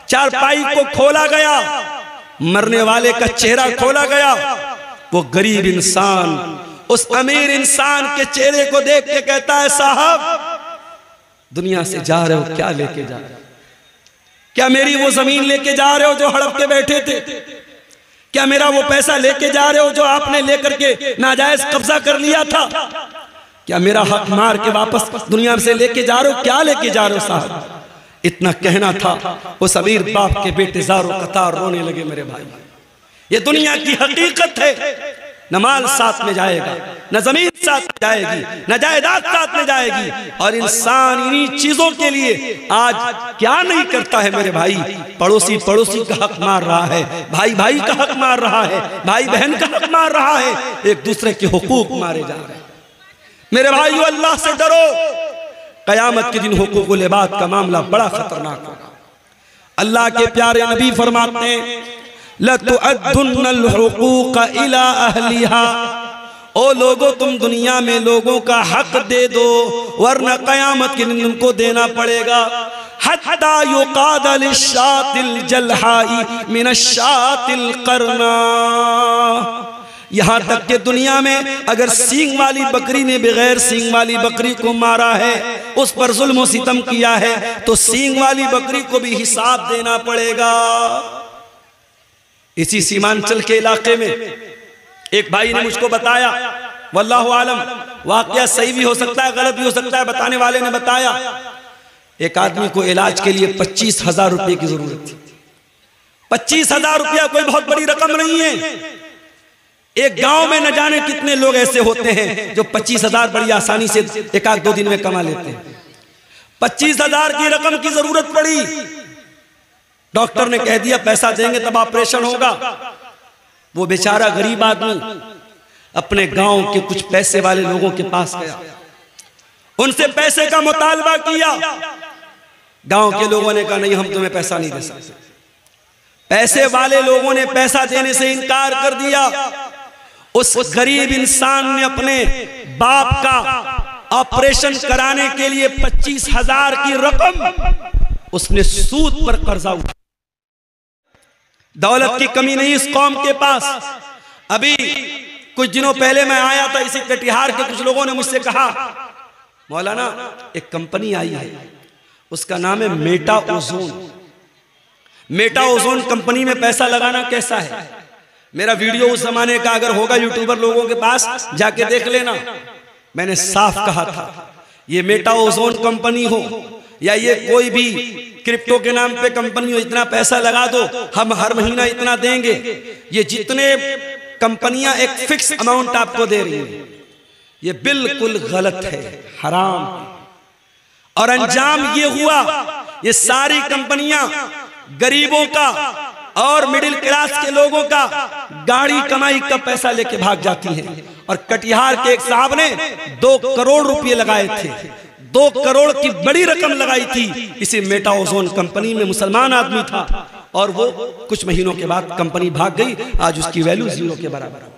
चारपाई को खोला गया, मरने वाले का चेहरा खोला गया। वो गरीब इंसान उस अमीर इंसान के चेहरे को देख के कहता है साहब दुनिया से जा रहे हो, क्या लेके जा रहे हो? क्या मेरी वो जमीन लेके जा रहे हो जो हड़प के बैठे थे? क्या मेरा वो पैसा लेके जा रहे हो जो आपने लेकर के नाजायज कब्जा कर लिया था? क्या मेरा हक मार के वापस दुनिया से लेके जा रहे हो? क्या लेके जा रहे हो साहब? इतना कहना था, उस अमीर बाप के बेटे ज़ारो कतार रोने लगे। मेरे भाई, ये दुनिया की हकीकत है। न माल साथ में जाएगा, न जमीन साथ में जाएगी, न जायदाद साथ में जाएगी। और इंसान इन्हीं चीजों के लिए आज क्या नहीं करता है मेरे भाई? पड़ोसी पड़ोसी का हक मार रहा है, भाई भाई का हक मार रहा है, भाई बहन का हक मार रहा है, एक दूसरे के हुकूक मारे जा रहे हैं। मेरे भाइयों, अल्लाह से डरो। कयामत के दिन हुकूकुल इबाद का मामला बड़ा खतरनाक होगा। अल्लाह के प्यारे नबी फरमाते हैं लतुअद्दुन्नल हुकूक इला अहलिहा, ओ लोगों तुम दुनिया में लोगों का हक दे दो वरना कयामत के दिन तुमको देना पड़ेगा। हत्ता युकाद लिशातिल जलहाई मिनशातिल करना, यहाँ तक कि दुनिया में अगर सींग वाली बकरी ने बगैर सींग वाली बकरी को मारा है, उस पर जुल्म और सितम किया है, तो सींग वाली बकरी को भी हिसाब देना पड़ेगा। इसी सीमांचल के इलाके में एक भाई ने मुझको बताया, वल्लाहु आलम वाकया सही भी हो सकता है गलत भी हो सकता है, बताने वाले ने बताया एक आदमी को इलाज के लिए 25,000 रुपये की जरूरत थी। 25,000 रुपया कोई बहुत बड़ी रकम नहीं है। एक गांव में न जाने कितने लोग ऐसे होते हैं जो 25,000 बड़ी आसानी से एक आध दो दिन में कमा लेते हैं। 25,000 की रकम की जरूरत पड़ी, डॉक्टर ने कह दिया पैसा देंगे तब ऑपरेशन होगा। वो बेचारा गरीब आदमी अपने गांव के कुछ पैसे वाले लोगों के पास गया, उनसे पैसे का मुतालबा किया। गांव के लोगों ने कहा नहीं हम तुम्हें पैसा नहीं दे सकते। पैसे वाले लोगों ने पैसा देने से इनकार कर दिया। उस गरीब इंसान ने अपने बाप का ऑपरेशन कराने के लिए 25,000 की रकम उसने सूद पर कर्जा उठाया। दौलत की कमी नहीं इस कौम के पास। अभी कुछ दिनों पहले मैं आया था, इसी कटिहार के कुछ लोगों ने मुझसे कहा मौलाना एक कंपनी आई है, उसका नाम है Meta ozone. Meta ozone company में पैसा लगाना कैसा है? मेरा वीडियो उस जमाने का अगर होगा यूट्यूबर लोगों के पास जाके देख लेना। मैंने साफ कहा था ये मेटा ओजोन कंपनी हो या ये कोई भी क्रिप्टो के नाम पे कंपनी हो, इतना पैसा लगा दो हम हर महीना इतना देंगे। ये जितने कंपनियां एक फिक्स अमाउंट आपको दे रही हैं, ये बिल्कुल गलत है, हराम है। और अंजाम ये हुआ ये सारी कंपनियां गरीबों का और मिडिल क्लास के लोगों का गाड़ी कमाई का पैसा लेके भाग जाती हैं। और कटिहार के एक साहब ने 2 करोड़ रुपए लगाए थे, 2 करोड़ की बड़ी रकम लगाई थी इसी मेटा ओजोन कंपनी में। मुसलमान आदमी था और वो कुछ महीनों के बाद कंपनी भाग गई, आज उसकी वैल्यू 0 के बराबर।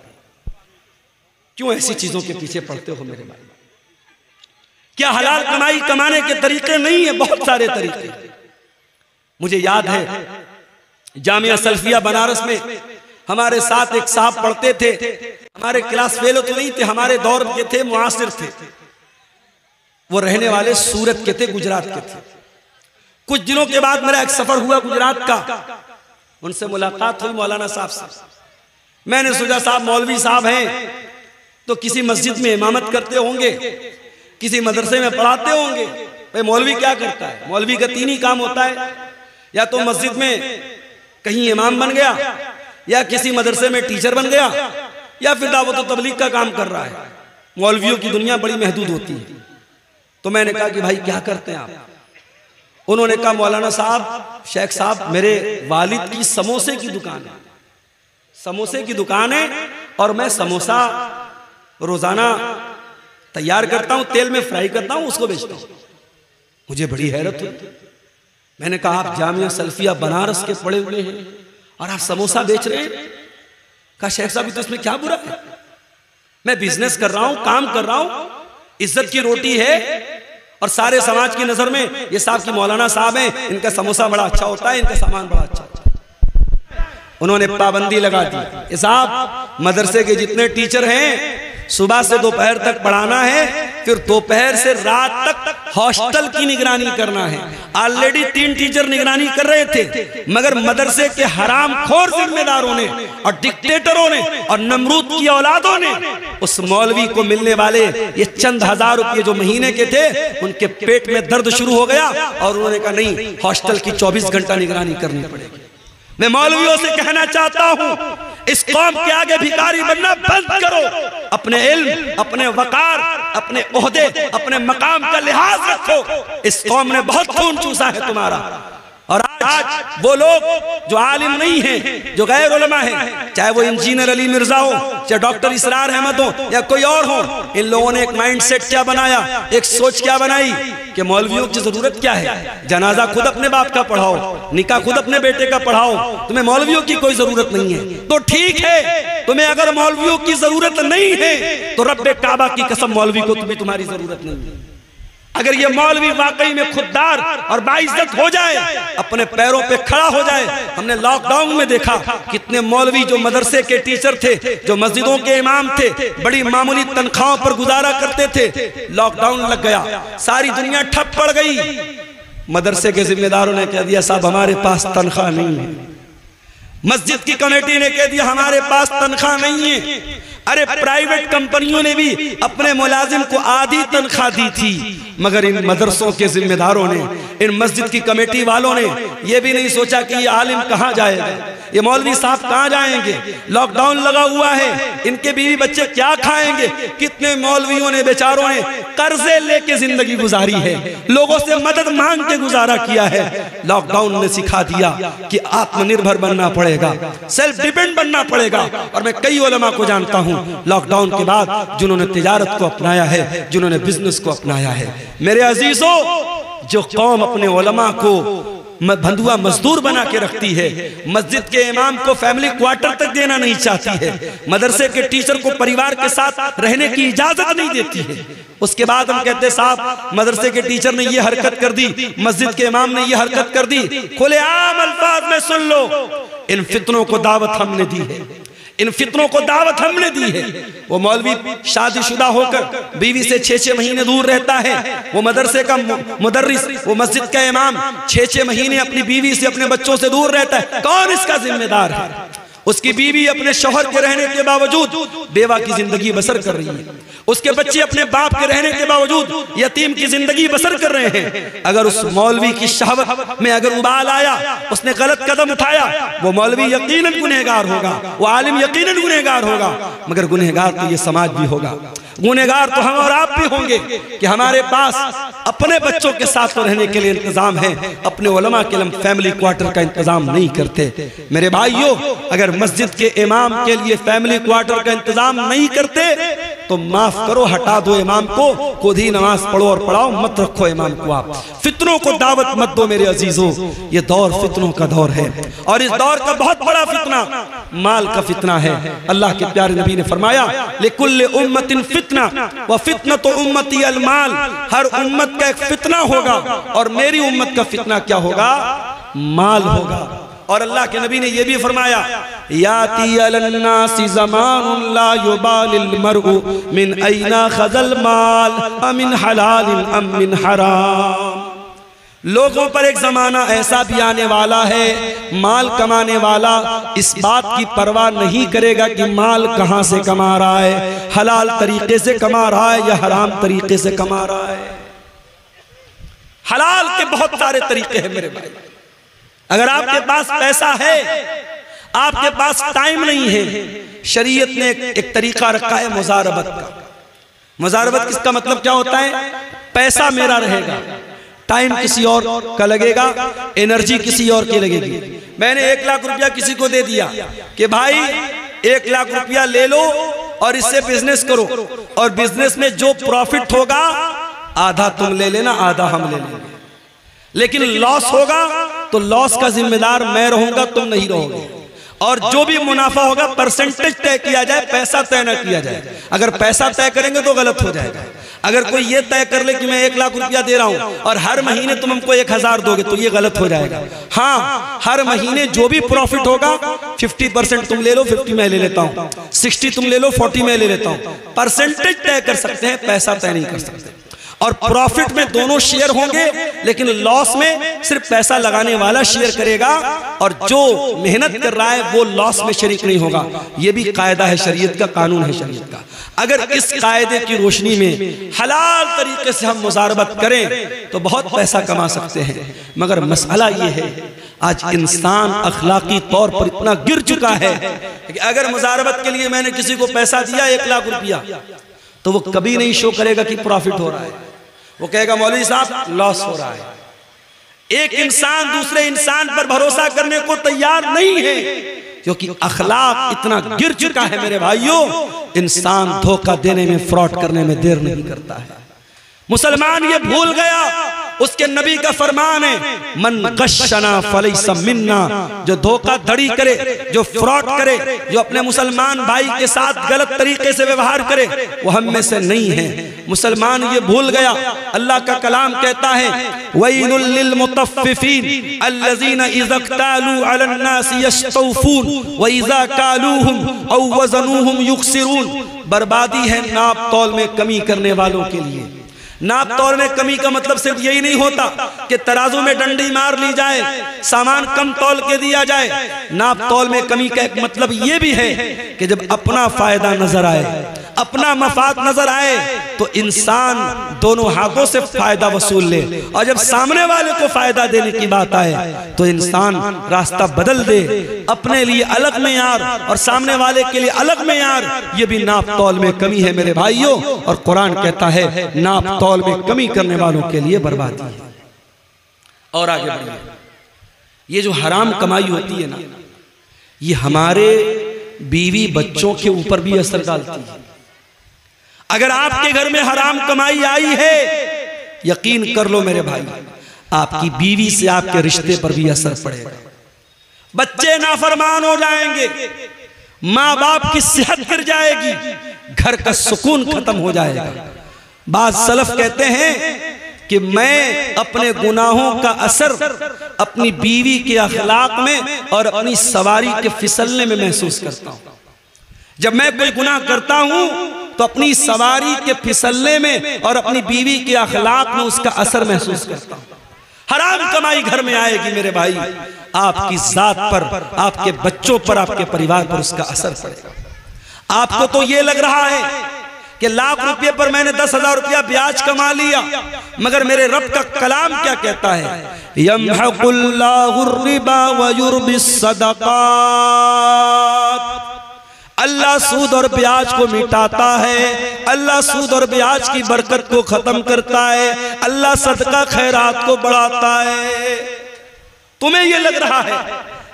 क्यों ऐसी चीजों के पीछे पड़ते हो मेरे भाई? क्या हलाल कमाई कमाने के तरीके नहीं है? बहुत सारे तरीके। मुझे याद है जामिया सल्फिया बनारस में हमारे साथ एक साहब पढ़ते थे, हमारे क्लास फेलो तो नहीं थे, हमारे दौर के थे, मुआसिर थे। वो रहने वाले सूरत के थे, गुजरात के थे। कुछ दिनों के बाद मेरा एक सफर हुआ गुजरात का, उनसे मुलाकात हुई मौलाना साहब से। मैंने सोचा साहब मौलवी साहब हैं तो किसी मस्जिद में इमामत करते होंगे, किसी मदरसे में पढ़ाते होंगे। भाई मौलवी क्या करता है? मौलवी का 3 ही काम होता है, या तो मस्जिद में कहीं इमाम बन गया, या किसी मदरसे में टीचर बन गया, या फिर दावत और तबलीग का काम कर रहा है। मौलवियों की दुनिया बड़ी महदूद होती है। तो मैंने कहा कि भाई क्या करते हैं आप? उन्होंने कहा मौलाना साहब, शेख साहब, मेरे वालिद की समोसे की दुकान है, समोसे की दुकान है और मैं समोसा रोजाना तैयार करता हूं, तेल में फ्राई करता हूं, उसको बेचता हूं। मुझे बड़ी हैरत हुई। मैंने कहा आप जामिया सल्फिया बनारस के पढ़े हुए हैं और आप समोसा बेच रहे हैं? कहा शेख साहब तो इसमें क्या बुरा है? मैं बिजनेस कर रहा हूं, काम कर रहा हूं, इज्जत की रोटी है और सारे समाज की नजर में ये साहब की मौलाना साहब हैं, इनका समोसा बड़ा अच्छा होता है, इनका सामान बड़ा अच्छा होता है। उन्होंने पाबंदी लगा दी, ये साहब मदरसे के जितने टीचर हैं सुबह से दोपहर तक पढ़ाना है, फिर दोपहर से रात तक हॉस्टल की निगरानी करना है। ऑलरेडी 3 टीचर निगरानी कर रहे थे, मगर मदरसे के हरामखोर जिम्मेदारों ने और डिक्टेटरों ने और नमरूद की औलादों ने उस मौलवी को मिलने वाले ये चंद हजार रुपये जो महीने के थे, उनके पेट में दर्द शुरू हो गया और उन्होंने कहा नहीं, हॉस्टल की 24 घंटा निगरानी करनी पड़ेगी। मैं मौलवियों से कहना चाहता हूं इस कौम के आगे भिखारी बनना बंद करो। अपने इल्म, अपने वकार, अपने ओहदे, अपने मकाम का लिहाज रखो। इस कौम ने बहुत खून चूसा है तुम्हारा। और आज वो लोग जो आलिम नहीं हैं, जो गैर उलमा हैं, चाहे वो इंजीनियर अली मिर्जा हो, चाहे डॉक्टर इसरार अहमद हो या कोई और हो, इन लोगों ने एक माइंडसेट क्या बनाया, एक सोच क्या बनाई कि मौलवियों की जरूरत क्या है। जनाजा खुद अपने बाप का पढ़ाओ, निकाह खुद अपने बेटे का पढ़ाओ, तुम्हें मौलवियों की कोई जरूरत नहीं है। तो ठीक है, तुम्हें अगर मौलवियों की जरूरत नहीं है तो रब्बे काबा की कसम मौलवी को तुम्हारी जरूरत नहीं है। अगर ये मौलवी वाकई में खुददार और बाइज्जत हो जाए, अपने पैरों पे खड़ा हो जाए। हमने लॉकडाउन में देखा कितने मौलवी जो मदरसे के टीचर थे, जो मस्जिदों के इमाम थे, बड़ी मामूली तनख्वाहों पर गुजारा करते थे। लॉकडाउन लग गया, सारी दुनिया ठप पड़ गई। मदरसे के जिम्मेदारों ने कह दिया साहब हमारे पास तनख्वाह नहीं है। मस्जिद की कमेटी ने कह दिया हमारे पास तनख्वाह नहीं है। अरे प्राइवेट कंपनियों ने भी अपने मुलाजिम को आधी तनख्वाह दी थी, मगर इन मदरसों के जिम्मेदारों ने, इन मस्जिद की कमेटी वालों ने यह भी नहीं सोचा कि ये आलिम कहाँ जाएगा, ये मौलवी साहब कहाँ जाएंगे। लॉकडाउन लगा हुआ है, इनके बीवी बच्चे क्या खाएंगे। कितने मौलवियों ने बेचारों ने कर्जे लेके जिंदगी गुजारी है, लोगों से मदद मांग के गुजारा किया है। लॉकडाउन ने सिखा दिया कि आत्मनिर्भर बनना पड़ेगा, सेल्फ डिपेंड बनना पड़ेगा। और मैं कई उलमा को जानता हूं लॉकडाउन के बाद जिन्होंने तिजारत को अपनाया है, जिन्होंने बिजनेस को अपनाया है। मेरे अजीजों, जो कौम अपने उलमा को बंधुआ मजदूर बना के रखती है, मस्जिद के इमाम को फैमिली क्वार्टर तक देना नहीं चाहती है, मदरसे के टीचर को परिवार के साथ रहने की इजाजत नहीं देती है, उसके बाद हम कहते साहब मदरसे के टीचर ने ये हरकत कर दी, मस्जिद के इमाम ने ये हरकत कर दी। खुलेआम अल्फाज में सुन लो, इन फितनों को दावत हमने दी है, इन फितनों को दावत हमने दी है। वो मौलवी शादीशुदा होकर बीवी से 6-6 महीने दूर रहता है, वो मदरसे का मुदर्रिस, वो मस्जिद का इमाम 6-6 महीने अपनी बीवी से, अपने बच्चों से दूर रहता है। कौन इसका जिम्मेदार है? उसकी बीवी अपने शौहर के रहने के बावजूद बेवा की जिंदगी बसर कर रही है, उसके बच्चे अपने बाप के रहने के बावजूद यतीम की जिंदगी बसर कर रहे हैं। अगर उस मौलवी की शहवत में अगर उबाल आया, उसने गलत कदम उठाया, वो मौलवी यकीनन गुनहगार होगा, वो आलिम यकीनन गुनहगार होगा, मगर गुनहगार तो ये समाज भी होगा, गुनहगार तो हम और आप भी होंगे कि हमारे पास अपने बच्चों के साथ तो रहने के लिए इंतजाम है, अपने उलमा के लिए फैमिली क्वार्टर का इंतजाम नहीं करते। मेरे भाइयों, अगर मस्जिद के इमाम के लिए फैमिली क्वार्टर का इंतजाम नहीं करते तो माफ करो, हटा दो इमाम को, खुद ही नमाज पढ़ो और पढ़ाओ, मत रखो इमाम को। आप फितनों को दावत मत दो मेरे अजीजों, ये दौर फितनों का दौर है और इस दौर का बहुत बड़ा फितना माल का फितना है। अल्लाह के प्यारे नबी ने फरमाया लिकुल्लि उम्मतिन फितना व फितनतु उम्मती अल माल, हर उम्मत का एक फितना होगा और मेरी उम्मत का फितना क्या होगा? माल होगा। और अल्लाह के नबी ने यह भी फरमाया याती अलन्नासी ज़मानुन ला युबालिल मरउ मिन ऐना खज़ल माल अमिन हलालिन अम मिन हराम। लोगों पर एक जमाना ऐसा भी आने वाला है, माल कमाने वाला इस बात की परवाह नहीं करेगा कि माल कहां से कमा रहा है, हलाल तरीके से कमा रहा है या हराम तरीके से कमा रहा है। हलाल के बहुत सारे तरीके हैं मेरे भाई। अगर आपके पास पैसा है, आपके पास टाइम नहीं है, शरीयत ने एक तरीका रखा है मुजारबत का। मुजारबत किसका मतलब क्या होता है? पैसा मेरा रहेगा, टाइम किसी और का लगेगा, एनर्जी किसी और की लगेगी। मैंने 1 लाख रुपया किसी को दे दिया कि भाई 1 लाख रुपया ले लो और इससे बिजनेस करो, और बिजनेस में जो प्रॉफिट होगा आधा तुम ले लेना, आधा हम ले लेंगे, लेकिन लॉस होगा तो लॉस का जिम्मेदार मैं रहूंगा, तुम नहीं रहोगे। और जो भी मुनाफा होगा परसेंटेज तय किया जाए, पैसा तय न किया जाए। अगर पैसा तय करेंगे तो गलत हो जाएगा। अगर कोई ये तय कर ले कि मैं 1 लाख रुपया दे रहा हूं और हर महीने तुम हमको 1000 दोगे तो ये गलत हो जाएगा। हाँ, हर महीने जो भी प्रॉफिट होगा 50% तुम ले लो, 50 मैं ले लेता हूं, 60 तुम ले लो, 40 मैं ले लेता हूं। परसेंटेज तय कर सकते हैं, पैसा तय नहीं कर सकते। और प्रॉफिट में दोनों शेयर होंगे, लेकिन लॉस में सिर्फ पैसा लगाने वाला शेयर करेगा और जो मेहनत कर रहा है वो लॉस में शरीक नहीं होगा। ये भी कायदा है शरीयत का, कानून है शरीयत का। अगर इस कायदे की रोशनी में हलाल तरीके से हम मुजारबत करें तो बहुत पैसा कमा सकते हैं। मगर मसला ये है आज इंसान अखलाकी तौर पर इतना गिर चुका है कि अगर मुजारबत के लिए मैंने किसी को पैसा दिया 1 लाख रुपया तो वो कभी नहीं शो करेगा कि प्रॉफिट हो रहा है, वो कहेगा मौलवी साहब लॉस हो रहा है। एक इंसान दूसरे इंसान पर भरोसा करने को तैयार नहीं है, क्योंकि अखलाक इतना गिर चुका है मेरे भाइयों। इंसान धोखा देने में, फ्रॉड करने में देर नहीं करता है। मुसलमान ये भूल गया, उसके नबी का फरमान है, मन गशना फलैसा मिन्ना, जो धोखाधड़ी करे, जो फ्रॉड करे, जो अपने मुसलमान भाई के साथ गलत तरीके से व्यवहार करे, वो हम में से नहीं है। मुसलमान ये भूल गया। अल्लाह का कलाम कहता है, वैलुल लिल मुतफ्फिफीन अल्लज़ीना इज़ा क़तालू अलन नासी यस्तौफून व इज़ा कालूहुम औ वज़नूहुम युख़सिरून। बर्बादी है नाप तौल में कमी करने वालों के लिए। नाप तौल में कमी का मतलब सिर्फ यही नहीं होता कि तराजू में डंडी मार ली जाए, सामान कम तौल के दिया जाए। नाप तौल में कमी का एक मतलब ये भी है कि जब अपना फायदा नजर आए, अपना मफाद नजर आए, तो इंसान दोनों हाथों से फायदा वसूल ले, और जब सामने वाले को फायदा देने की बात आए तो इंसान रास्ता बदल दे, अपने लिए अलग मेयार और सामने वाले के लिए अलग मेयार। ये भी नाप तौल में कमी है मेरे भाइयों। और कुरान कहता है नाप तौल में कमी करने वालों के लिए बर्बादी है। और आगे बढ़िए, ये जो हराम कमाई होती है ना, ये हमारे बीवी बच्चों के ऊपर भी असर डालती है। अगर आपके घर में हराम कमाई आई है, यकीन कर लो मेरे भाई, आपकी बीवी से आपके रिश्ते पर भी असर पड़ेगा। बच्चे नाफरमान हो जाएंगे, माँ बाप की सेहत गिर जाएगी, घर का सुकून खत्म हो जाएगा। बात सलफ कहते हैं कि मैं अपने गुनाहों का असर अपनी बीवी के अखलाक में और अपनी सवारी के फिसलने में महसूस करता हूं। जब मैं कोई गुनाह करता हूं तो अपनी सवारी के फिसलने में और अपनी बीवी के अखलाक में उसका असर महसूस करता हूं। हराम कमाई घर में आएगी मेरे भाई, आपकी जात पर, आपके बच्चों पर, आपके परिवार पर उसका असर पड़ेगा। आपको तो ये लग रहा है कि लाख रुपए पर मैंने 10,000 रुपया ब्याज कमा लिया, मगर मेरे रब का कलाम क्या कहता है, यमहकुल्लाहु रिबा व युर्बिस सदक़ात। अल्लाह सूद और ब्याज को मिटाता है, अल्लाह सूद और ब्याज की बरकत को खत्म करता है, अल्लाह सदका खैरात को बढ़ाता है। तुम्हें यह लग रहा है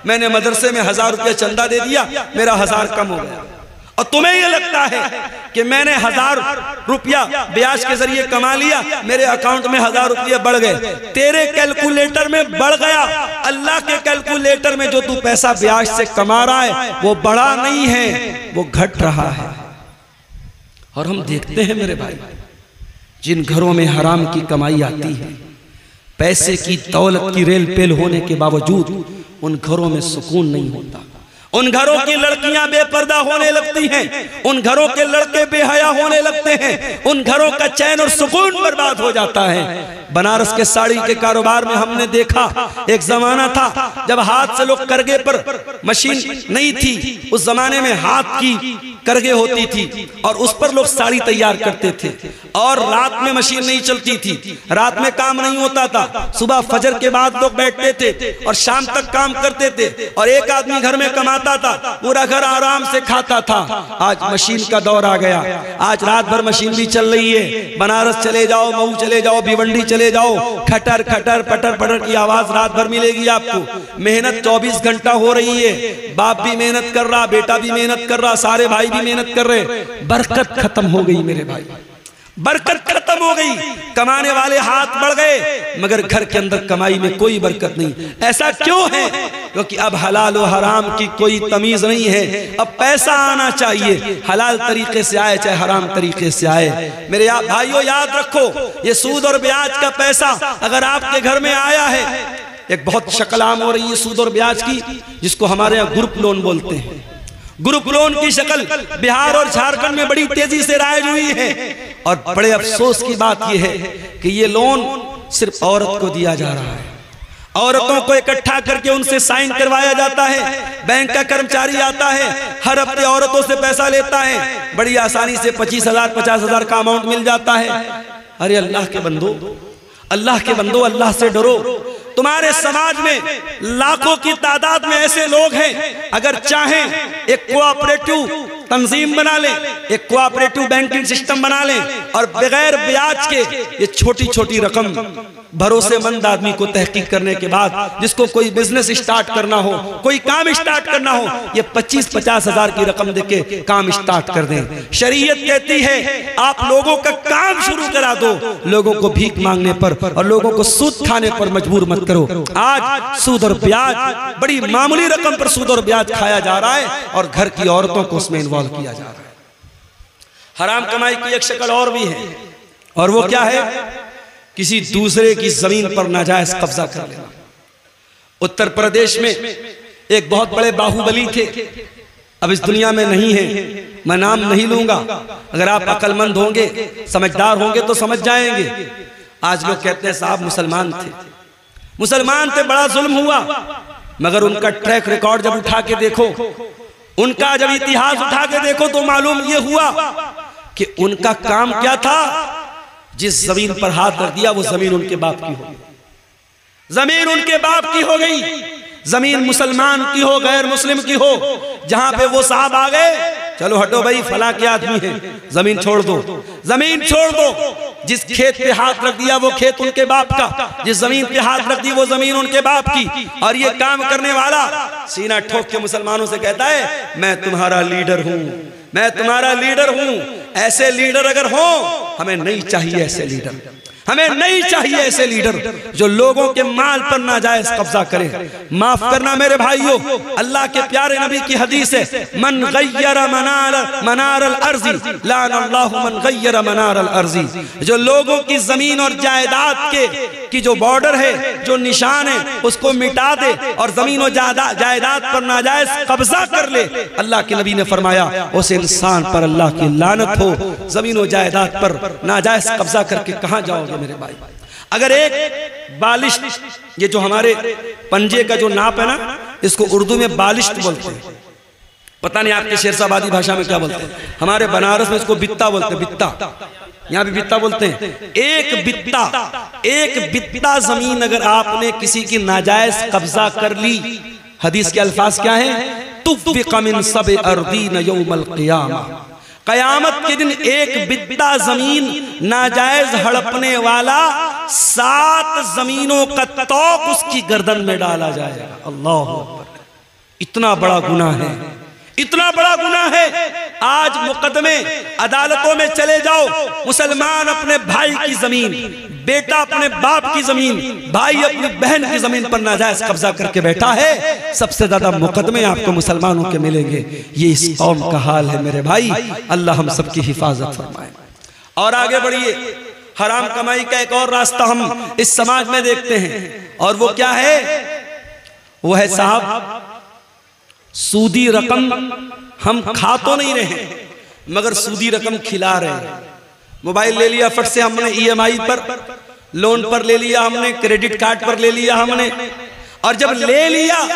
मैंने मदरसे में 1,000 रुपया चंदा दे दिया, मेरा 1,000 कम हो गया, और तुम्हें यह लगता है कि मैंने 1,000 रुपया ब्याज के जरिए कमा लिया, मेरे अकाउंट में 1,000 रुपया बढ़ गए। तेरे कैलकुलेटर में बढ़ गया, अल्लाह के कैलकुलेटर में जो तू पैसा ब्याज से कमा रहा है वो बढ़ा नहीं है, वो घट रहा है। और हम देखते हैं मेरे भाई, जिन घरों में हराम की कमाई आती है, पैसे की दौलत की रेल पेल होने के बावजूद उन घरों में सुकून नहीं होता। उन घरों की लड़कियां बेपर्दा होने लगती हैं, उन घरों के लड़के बेहया होने लगते हैं, उन घरों का चैन और सुकून बर्बाद हो जाता है। बनारस के साड़ी के कारोबार में हमने देखा, एक जमाना था जब हाथ से लोग करगे पर, मशीन नहीं थी उस जमाने में, हाथ की करगे होती थी और उस पर लोग साड़ी तैयार करते थे। और रात में मशीन नहीं चलती थी, रात में काम नहीं होता था, सुबह फजर के बाद लोग बैठते थे और शाम तक काम करते थे, और एक आदमी घर में कमाता था, पूरा घर आराम से खाता था। आज मशीन का दौर आ गया, आज रात भर मशीन भी चल रही है। बनारस चले जाओ, मऊ चले जाओ, भिवंडी चले जाओ, खटर खटर पटर पटर की आवाज रात भर मिलेगी आपको। मेहनत 24 घंटा हो रही है, बाप भी मेहनत कर रहा, बेटा भी मेहनत कर रहा, सारे भाई भी मेहनत कर रहे। बरकत खत्म हो गई मेरे भाई, बरकत खत्म हो गई। कमाने वाले हाथ बढ़ गए, मगर घर के अंदर कमाई में कोई बरकत नहीं। ऐसा क्यों है? क्योंकि अब हलाल और हराम की कोई तमीज नहीं है। अब पैसा आना चाहिए, हलाल तरीके से आए चाहे हराम तरीके से आए। मेरे भाइयों याद रखो, ये सूद और ब्याज का पैसा अगर आपके घर में आया है, एक बहुत शक्ल आम हो रही है सूद और ब्याज की, जिसको हमारे यहाँ ग्रुप लोन बोलते हैं। ग्रुप लोन की शक्ल बिहार और झारखंड में बड़ी तेजी से राइज हुई है, और बड़े अफसोस की बात यह है कि ये लोन सिर्फ औरत को दिया जा रहा है। औरतों को इकट्ठा करके उनसे साइन करवाया जाता है, बैंक का कर्मचारी आता है, हर हफ्ते औरतों से पैसा लेता है, बड़ी आसानी से 25,000 50,000 का अमाउंट मिल जाता है। अरे अल्लाह के बंदो, अल्लाह के बंदो, अल्लाह से डरो। तुम्हारे समाज में लाखों की तादाद में ऐसे लोग हैं, अगर चाहें एक कोऑपरेटिव तंजीम बना लें, एक कोऑपरेटिव बैंकिंग सिस्टम बना लें, और बगैर ब्याज के ये छोटी छोटी रकम भरोसेमंद आदमी को तहकीक करने के बाद, जिसको कोई बिजनेस स्टार्ट करना हो, कोई काम स्टार्ट करना हो, ये 25-50 हजार की रकम देके काम स्टार्ट कर दें। शरीयत कहती है आप लोगों का काम शुरू करा दो, लोगों को भीख मांगने पर और लोगों को सूद खाने पर मजबूर मत करो। आज सूद और ब्याज, बड़ी मामूली रकम पर सूद और ब्याज खाया जा रहा है और घर की औरतों को उसमें इन्वॉल्व किया जा रहा है। हराम कमाई की एक शक्ल और भी है, और वो क्या है? किसी दूसरे की जमीन पर नाजायज कब्जा कर लेना। उत्तर प्रदेश में एक बहुत बड़े बाहुबली थे, अब इस दुनिया में नहीं है, मैं नाम नहीं लूंगा। अगर आप अक्लमंद होंगे, समझदार होंगे तो समझ जाएंगे। आज लोग कहते हैं साहब मुसलमान थे, मुसलमान थे, बड़ा जुल्म हुआ, मगर उनका ट्रैक रिकॉर्ड जब उठा के देखो, उनका जब इतिहास उठा के देखो तो मालूम ये हुआ कि उनका काम क्या था। जिस जमीन पर हाथ रख दिया वो जमीन उनके बाप की हो गई, जमीन उनके बाप की हो गई। जमीन मुसलमान की हो, गैर मुस्लिम की हो, जहां पे वो साहब आ गए, चलो हटो भाई फला के आदमी है, जमीन छोड़ दो, जमीन छोड़ दो। जिस खेत पे हाथ रख दिया वो खेत उनके बाप का, जिस जमीन पे हाथ रख दी वो जमीन उनके बाप की। और ये काम करने वाला सीना ठोक के मुसलमानों से कहता है मैं तुम्हारा लीडर हूं, मैं तुम्हारा लीडर हूं। ऐसे लीडर अगर हो, हमें नहीं चाहिए ऐसे लीडर, हमें नहीं चाहिए ऐसे लीडर जो लोगों के माल पर नाजायज कब्जा करे। माफ करना मेरे भाइयों, अल्लाह के प्यारे नबी की हदीस है, मन गय्यरा मनार अल अर्ज़ी लानल्लाहु मन गय्यरा मनार अल अर्ज़ी। जो लोगों की जमीन और जायदाद की जो बॉर्डर है, जो निशान है, उसको मिटा दे और जमीन और जायदाद पर नाजायज कब्जा कर ले, अल्लाह के नबी ने फरमाया उस इंसान पर अल्लाह की लानत हो। जमीन और जायदाद पर नाजायज कब्जा करके कहां जाओगे मेरे भाई? अगर एक बालिश, ये जो हमारे पंजे का जो नाप है ना, इसको उर्दू में बालिश बोलते हैं, पता नहीं आपके शेरशाबादी भाषा में क्या बोलते हैं, हमारे बनारस में इसको बित्ता बोलते हैं, बित्ता, यहाँ भी बित्ता बोलते हैं। एक बित्ता जमीन अगर आपने किसी की नाजायज कब्जा कर ली, हदीस के अल्फाज क्या है? तुफ़्फ़िक़ मिन सब अर्दीन यौमल क़ियामा, कयामत के दिन एक बित्ता जमीन नाजायज हड़पने वाला 7 जमीनों का तौक उसकी गर्दन में डाला जाएगा। अल्लाह अकबर, इतना बड़ा गुनाह है, इतना बड़ा गुनाह है। आज मुकदमे अदालतों में चले जाओ, मुसलमान अपने भाई की जमीन, बेटा अपने बाप की जमीन, भाई अपनी बहन की जमीन पर नाजायज कब्जा करके बैठा है। सबसे ज्यादा मुकदमे आपको मुसलमानों के मिलेंगे। ये इस कौम का हाल है मेरे भाई, अल्लाह हम सबकी हिफाजत फरमाए। और आगे बढ़िए, हराम कमाई का एक और रास्ता हम इस समाज में देखते हैं, और वो क्या है? वो है साहब सूदी रकम हम खा तो नहीं रहे, मगर सूदी रकम खिला रहे हैं। मोबाइल ले लिया फट से हमने, EMI पर, लोन पर ले लिया हमने, क्रेडिट कार्ड पर ले लिया हमने, और जब ले लिया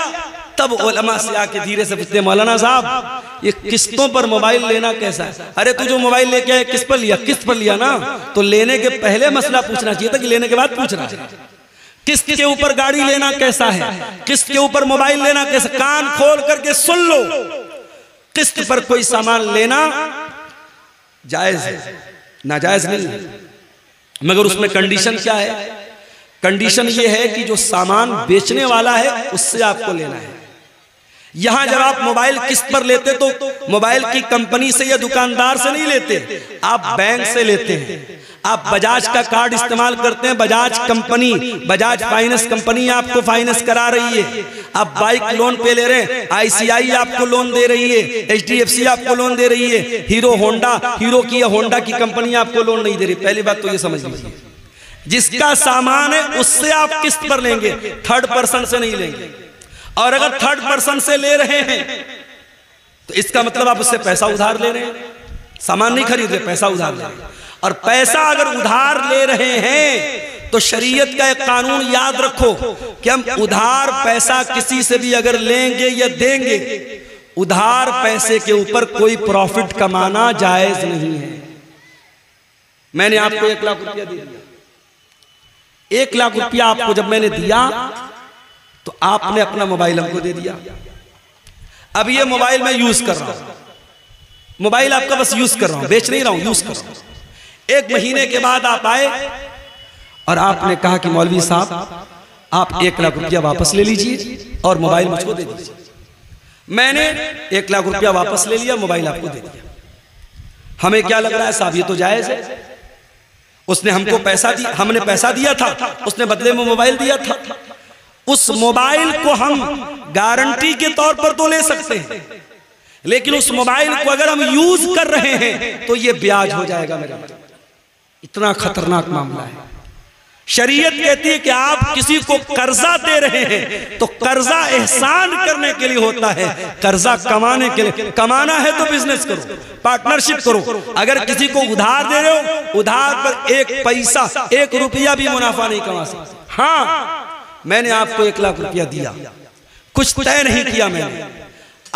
तब उलमा से आके धीरे से पूछते, मौलाना साहब ये किस्तों पर मोबाइल लेना कैसा है? अरे तू जो मोबाइल लेके आया किस्त पर लिया? किस्त पर लिया ना, तो लेने के पहले मसला पूछना चाहिए था कि लेने के बाद पूछना चाहिए। किस्त के ऊपर गाड़ी लेना कैसा है, किस्त के ऊपर मोबाइल लेना कैसा? कान खोल करके सुन लो, किस्त पर कोई सामान लेना जायज है, नाजायज नहीं है, मगर उसमें कंडीशन क्या है? कंडीशन ये है कि जो सामान बेचने वाला है उससे आपको लेना है। यहां जब आप मोबाइल किस्त पर लेते तो मोबाइल की कंपनी से या दुकानदार से नहीं लेते, आप बैंक से लेते हैं। आप बजाज का कार्ड इस्तेमाल करते हैं, Bajaj company, Bajaj finance company आपको फाइनेंस करा रही है। आप बाइक लोन पे ले रहे हैं, ICI आपको लोन दे रही है, HDFC आपको लोन दे रही है, हीरो की या होंडा की कंपनी आपको लोन नहीं दे रही। पहली बात तो ये समझ लीजिए, जिसका सामान है उससे आप किस्त पर लेंगे, थर्ड पर्सन से नहीं लेंगे। और अगर थर्ड पर्सन से ले रहे हैं तो इसका मतलब आप उससे पैसा उधार ले रहे हैं, सामान नहीं खरीद रहे, पैसा उधार ले रहे हैं। और पैसा अगर उधार ले रहे हैं तो शरीयत का एक कानून याद रखो कि हम उधार पैसा किसी से भी अगर लेंगे या देंगे, उधार पैसे के ऊपर कोई प्रॉफिट कमाना जायज नहीं है। मैंने आपको 1 लाख रुपया दे दिया, 1 लाख रुपया आपको जब मैंने दिया तो आपने अपना मोबाइल हमको दे दिया। अब ये मोबाइल मैं यूज कर रहा हूं, मोबाइल आपका बस यूज कर रहा हूं, बेच नहीं रहा हूं, यूज कर रहा हूं। 1 महीने के बाद आप आए और आपने कहा कि मौलवी साहब आप 1 लाख रुपया वापस ले लीजिए और मोबाइल मुझको दे दीजिए। मैंने 1 लाख रुपया वापस ले लिया, मोबाइल आपको दे दिया। हमें क्या लग रहा है साहब, ये तो जायज है। उसने हमको पैसा दिया, हमने पैसा दिया था, उसने बदले में मोबाइल दिया था। उस मोबाइल को हम गारंटी के तौर पर तो ले सकते हैं, लेकिन उस मोबाइल को अगर हम यूज कर रहे हैं तो ये ब्याज हो जाएगा मेरा। इतना खतरनाक मामला है। शरीयत कहती है कि आप किसी को कर्जा दे रहे हैं तो कर्जा एहसान करने के लिए होता है, कर्जा कमाने के लिए। कमाना है तो बिजनेस करो, पार्टनरशिप करो। अगर किसी को उधार दे रहे हो, उधार पर 1 पैसा 1 रुपया भी मुनाफा नहीं कमा सकते। हाँ, मैंने आपको 1 लाख रुपया दिया, कुछ तय नहीं किया मैंने।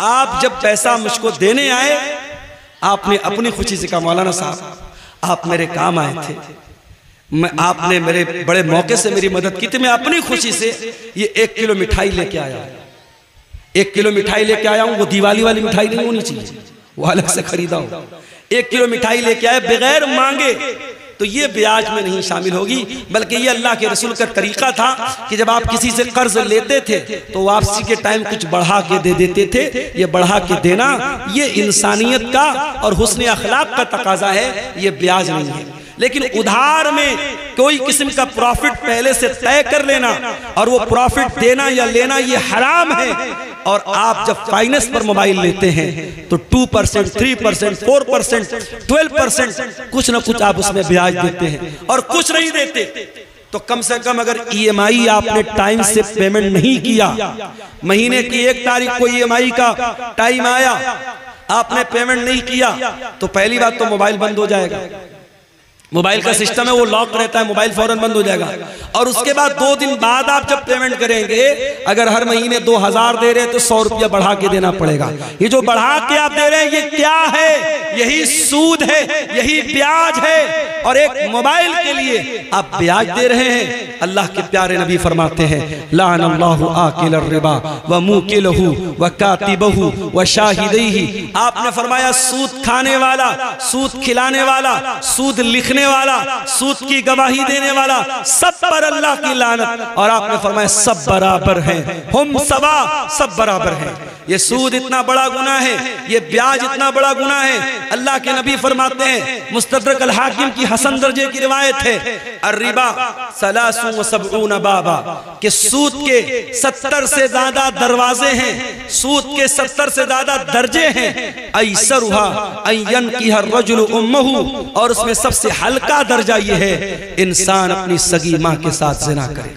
आप जब पैसा मुझको देने आए, आपने अपनी खुशी से कहा मौलाना साहब आप मेरे काम आए थे, आपने मेरे बड़े मौके से मेरी मदद की थी, मैं अपनी खुशी से ये 1 किलो मिठाई लेके आया। 1 किलो मिठाई लेके आया हूँ। वो दिवाली वाली मिठाई नहीं होनी चाहिए, वो अलग से खरीदा हो। 1 किलो मिठाई लेके आए बगैर मांगे, तो ये ब्याज में नहीं शामिल होगी, बल्कि ये अल्लाह के रसूल का तरीका था कि जब आप किसी से कर्ज लेते थे तो वापसी के टाइम कुछ बढ़ा के दे देते थे। ये बढ़ा के देना ये इंसानियत का और हुस्न अखलाक का तकाजा है, ये ब्याज नहीं है। लेकिन उधार में कोई किस्म का प्रॉफिट पहले से तय कर लेना और वो प्रॉफिट देना या लेना ये हराम है। और आप जब फाइनेंस पर मोबाइल लेते हैं तो 2%, 3%, 4%, 12% कुछ ना कुछ आप उसमें ब्याज देते हैं, और कुछ नहीं देते तो कम से कम अगर EMI आपने टाइम से पेमेंट नहीं किया, महीने की 1 तारीख को EMI का टाइम आया, आपने पेमेंट नहीं किया, तो पहली बात तो मोबाइल बंद हो जाएगा। मोबाइल का सिस्टम है वो लॉक रहता है, मोबाइल फौरन बंद हो जाएगा। और उसके बाद 2 दिन बाद आप जब पेमेंट करेंगे, अगर हर महीने 2000 दे रहे हैं तो 100 रुपया बढ़ा के देना पड़ेगा। ये जो बढ़ा के आप दे रहे हैं ये क्या है? यही सूद है, यही ब्याज है। और एक मोबाइल के लिए आप ब्याज दे रहे हैं। अल्लाह के प्यारे नबी फरमाते हैं लानल्लाहु आकिल रिबा व मुकिलहु व कातिबहु व शाहिदैहि। आपने फरमाया सूद खाने वाला, सूद खिलाने वाला, सूद लिखने वाला, सूद की गवाही देने वाला, सब पर अल्लाह की लानत। और आपने फरमाया सब बराबर हैं, हम सवा, सब बराबर हैं। ये सूद इतना बड़ा गुनाह है, ये ब्याज इतना बड़ा गुनाह है। अल्लाह के नबी फरमाते हैं, मुस्तदरक अल हाकिम की हसन दर्जे की रिवायत है, अर्रिबा सलासु व सबऊन बाबा, कि सूद के 70 से ज्यादा दरवाजे हैं, सूद के 70 से ज्यादा दर्जे हैं। ऐसरुहा अय्यन की हर रजुल उम्महु, और उसमें सबसे हल्का दर्जा ये है इंसान अपनी सगी माँ के साथ ज़िना करे,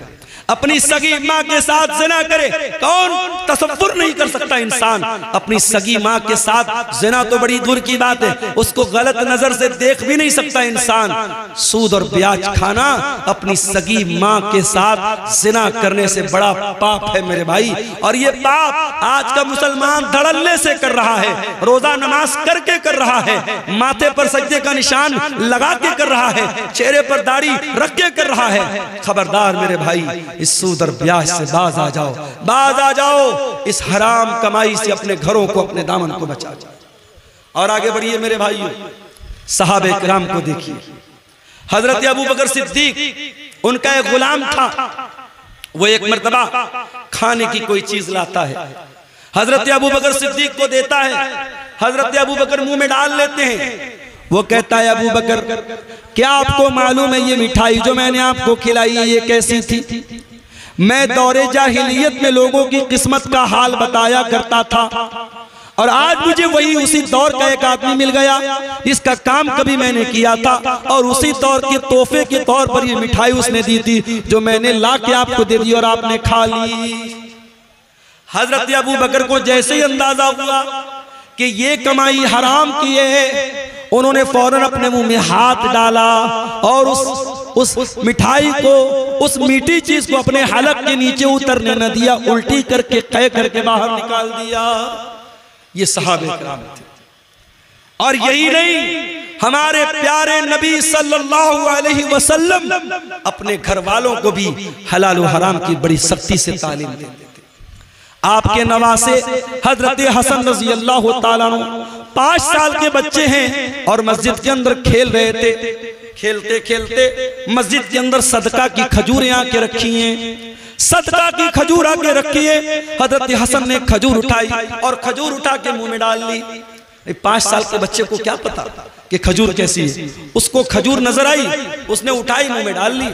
अपनी सगी माँ के साथ ज़िना करे। कौन तसव्वुर नहीं कर सकता इंसान अपनी सगी माँ के साथ ज़िना, तो बड़ी दूर की बात है, उसको गलत नजर से देख भी नहीं सकता इंसान। सूद और ब्याज खाना अपनी सगी माँ के साथ ज़िना करने से बड़ा पाप है मेरे भाई। और ये पाप आज का मुसलमान धड़ल्ले से कर रहा है, रोजा नमाज करके कर रहा है, माथे पर सजदे का निशान लगा के कर रहा है, चेहरे पर दाढ़ी रख के कर रहा है। खबरदार मेरे भाई, इस सूद और ब्याज से बाज आ जाओ, बाज आ जाओ। इस हराम कमाई से अपने घरों को, अपने दामन को बचा जाओ। और आगे बढ़िए मेरे भाइयों, सहाबे किराम को देखिए। हजरत अबू बकर सिद्दीक, उनका एक गुलाम था, वो एक मर्तबा खाने की कोई चीज लाता है, हजरत अबू बकर सिद्दीक को देता है। हजरत अबू बकर मुंह में डाल लेते हैं। वो कहता है अबू बकर, क्या आपको मालूम है ये मिठाई जो मैंने आपको खिलाई ये कैसी थी? मैं दौरे जाहिलियत में लोगों की किस्मत का हाल बताया करता था, और आज मुझे वही उसी दौर का एक आदमी मिल गया जिसका काम कभी मैंने किया था, और उसी दौर के तोहफे के तौर पर ये मिठाई उसने दी थी, जो मैंने ला के आपको दे दी और आपने खा ली। हजरत अबू बकर को जैसे ही अंदाजा हुआ कि ये कमाई हराम की है, उन्होंने फौरन अपने मुंह में हाथ डाला और उस मिठाई को, उस मीठी चीज को अपने हलक के नीचे उतरने न दिया, उल्टी करके कह करके बाहर निकाल दिया। ये सहाबे किराम थे। और यही नहीं, हमारे प्यारे नबी सल्लल्लाहु अलैहि वसल्लम अपने घर वालों को भी हलाल और हराम की बड़ी सख्ती से तालीम देते थे। आपके नवासे हजरत हसन रजी अल्लाह ताला अन्हु 5 साल के बच्चे हैं और मस्जिद के अंदर खेल रहे थे। खेलते खेलते मस्जिद के अंदर सदका की खजूरें आके रखी हैं, सदका की खजूर आके रखी है। हजरत हसन ने खजूर उठाई और खजूर उठा के मुंह में डाल ली। 5 साल के बच्चे को क्या पता कि खजूर कैसी है। उसको खजूर नजर आई, उसने उठाई मुंह में डाल ली।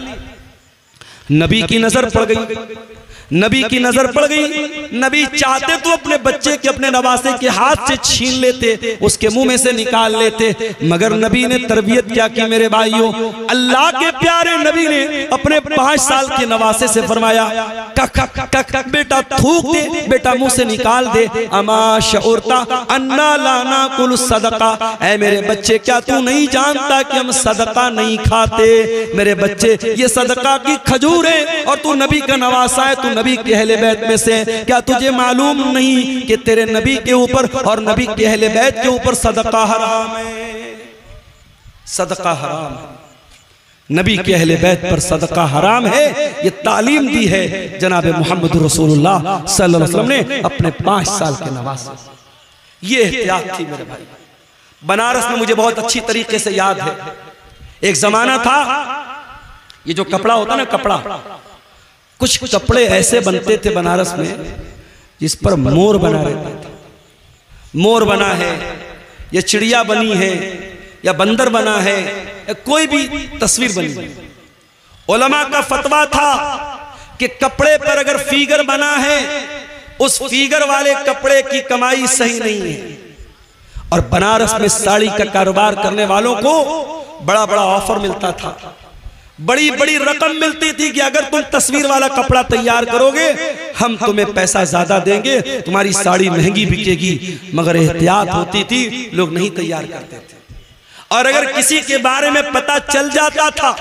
नबी की नजर पड़ गई, नबी की नजर पड़ गई। नबी चाहते तो अपने बच्चे के, अपने नवासे के हाथ से छीन लेते, उसके मुंह में से निकाल लेते, मगर नबी ने तरबियत क्या की मेरे भाइयों। अल्लाह के प्यारे नबी ने अपने 5 साल के नवासे से फरमाया, कक कक बेटा थूक दे, बेटा मुंह से निकाल दे। अमा शऊरता अन्ना लाना कुल सदका, ऐ मेरे बच्चे क्या तू नहीं जानता कि हम सदका नहीं खाते। मेरे बच्चे ये सदका की खजूर है और तू नबी का नवासा है, तू नबी के अहले बैत में से। क्या तुझे मालूम नहीं कि तेरे नबी के ऊपर और नबी के अहले बैत के ऊपर सदका हराम है, सदका हराम है। नबी के अहले बैत पर सदका हराम है, ये तालीम दी है जनाब मोहम्मद रसूलुल्लाह सल्लल्लाहु अलैहि वसल्लम ने अपने 5 साल के नवासे। ये एहतियात थी मेरे भाई। बनारस में मुझे बहुत अच्छी तरीके से याद है, एक जमाना था, ये जो कपड़ा होता ना, कपड़ा, कुछ कपड़े ऐसे बनते थे बनारस में जिस पर मोर बना रहता था। मोर बना है या चिड़िया बनी है या बंदर बना है या कोई भी तस्वीर बनी है। उलमा का फतवा था कि कपड़े पर अगर फिगर बना है, उस फिगर वाले कपड़े की कमाई सही नहीं है। और बनारस में साड़ी का कारोबार करने वालों को बड़ा बड़ा ऑफर मिलता था, बड़ी बड़ी रकम मिलती थी कि अगर तुम तस्वीर वाला कपड़ा तैयार करोगे हम तुम्हें पैसा ज्यादा देंगे, तुम्हारी साड़ी महंगी बिकेगी। मगर एहतियात होती थी, लोग नहीं तैयार करते थे। और अगर किसी के बारे में पता चल जाता था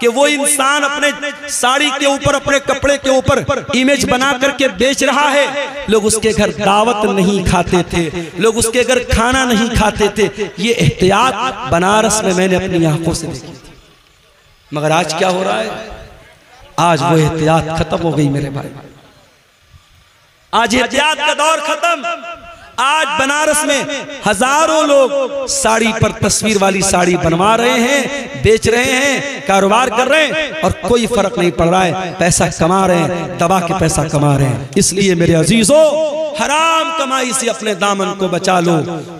कि वो इंसान अपने साड़ी के ऊपर, अपने कपड़े के ऊपर इमेज बना करके बेच रहा है, लोग उसके घर दावत नहीं खाते थे, लोग उसके घर खाना नहीं खाते थे। ये एहतियात बनारस में मैंने अपनी आंखों से देखी। मगर आज क्या हो रहा है? आज वो एहतियात खत्म हो गई मेरे भाई। आज एहतियात का दौर खत्म। आज बनारस में हजारों लोग साड़ी पर तस्वीर वाली साड़ी बनवा रहे हैं, बेच रहे हैं, कारोबार कर रहे हैं और कोई फर्क नहीं पड़ रहा है, पैसा कमा रहे हैं, दबा के पैसा कमा रहे हैं। इसलिए मेरे अजीजों, हराम कमाई से अपने दामन को बचा लो।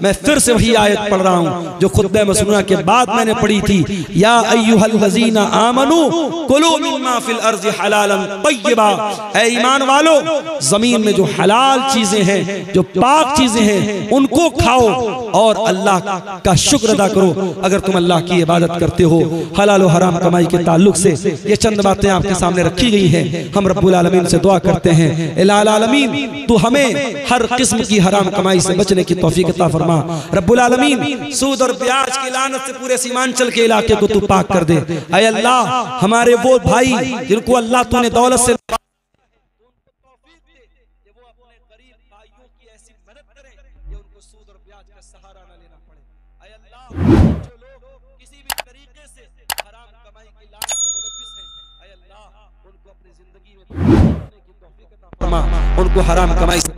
मैं फिर से वही आयत पढ़ रहा हूँ जो खुतबे मसनूआ के बाद मैंने पढ़ी थी, या अय्युहल्लज़ीना आमनू कुलू मिम्मा फिल अर्ज़ि हलालन तय्यबा। ऐ ईमान वालो, जमीन में जो हलाल चीजें हैं, जो पाक चीजें हैं, उनको खाओ और अल्लाह का शुक्र अदा करो। अगर तुम अल्लाह की इबादत करते हो। हलाल और हराम कमाई के ताल्लुक से ये चंद बातें आपके सामने रखी गई हैं। हम रब्बुल आलमीन से दुआ करते हैं, इलाही आलमीन तू हमें हर किस्म की हराम कमाई से बचने की तौफीक अता फरमा। रब्बुल आलमीन सूद और ब्याज की लानत से पूरे सीमांचल के इलाके को तू पाक कर दे। ऐ अल्लाह, हमारे वो भाई जिनको अल्लाह तूने दौलत से उनको हराम कमाई से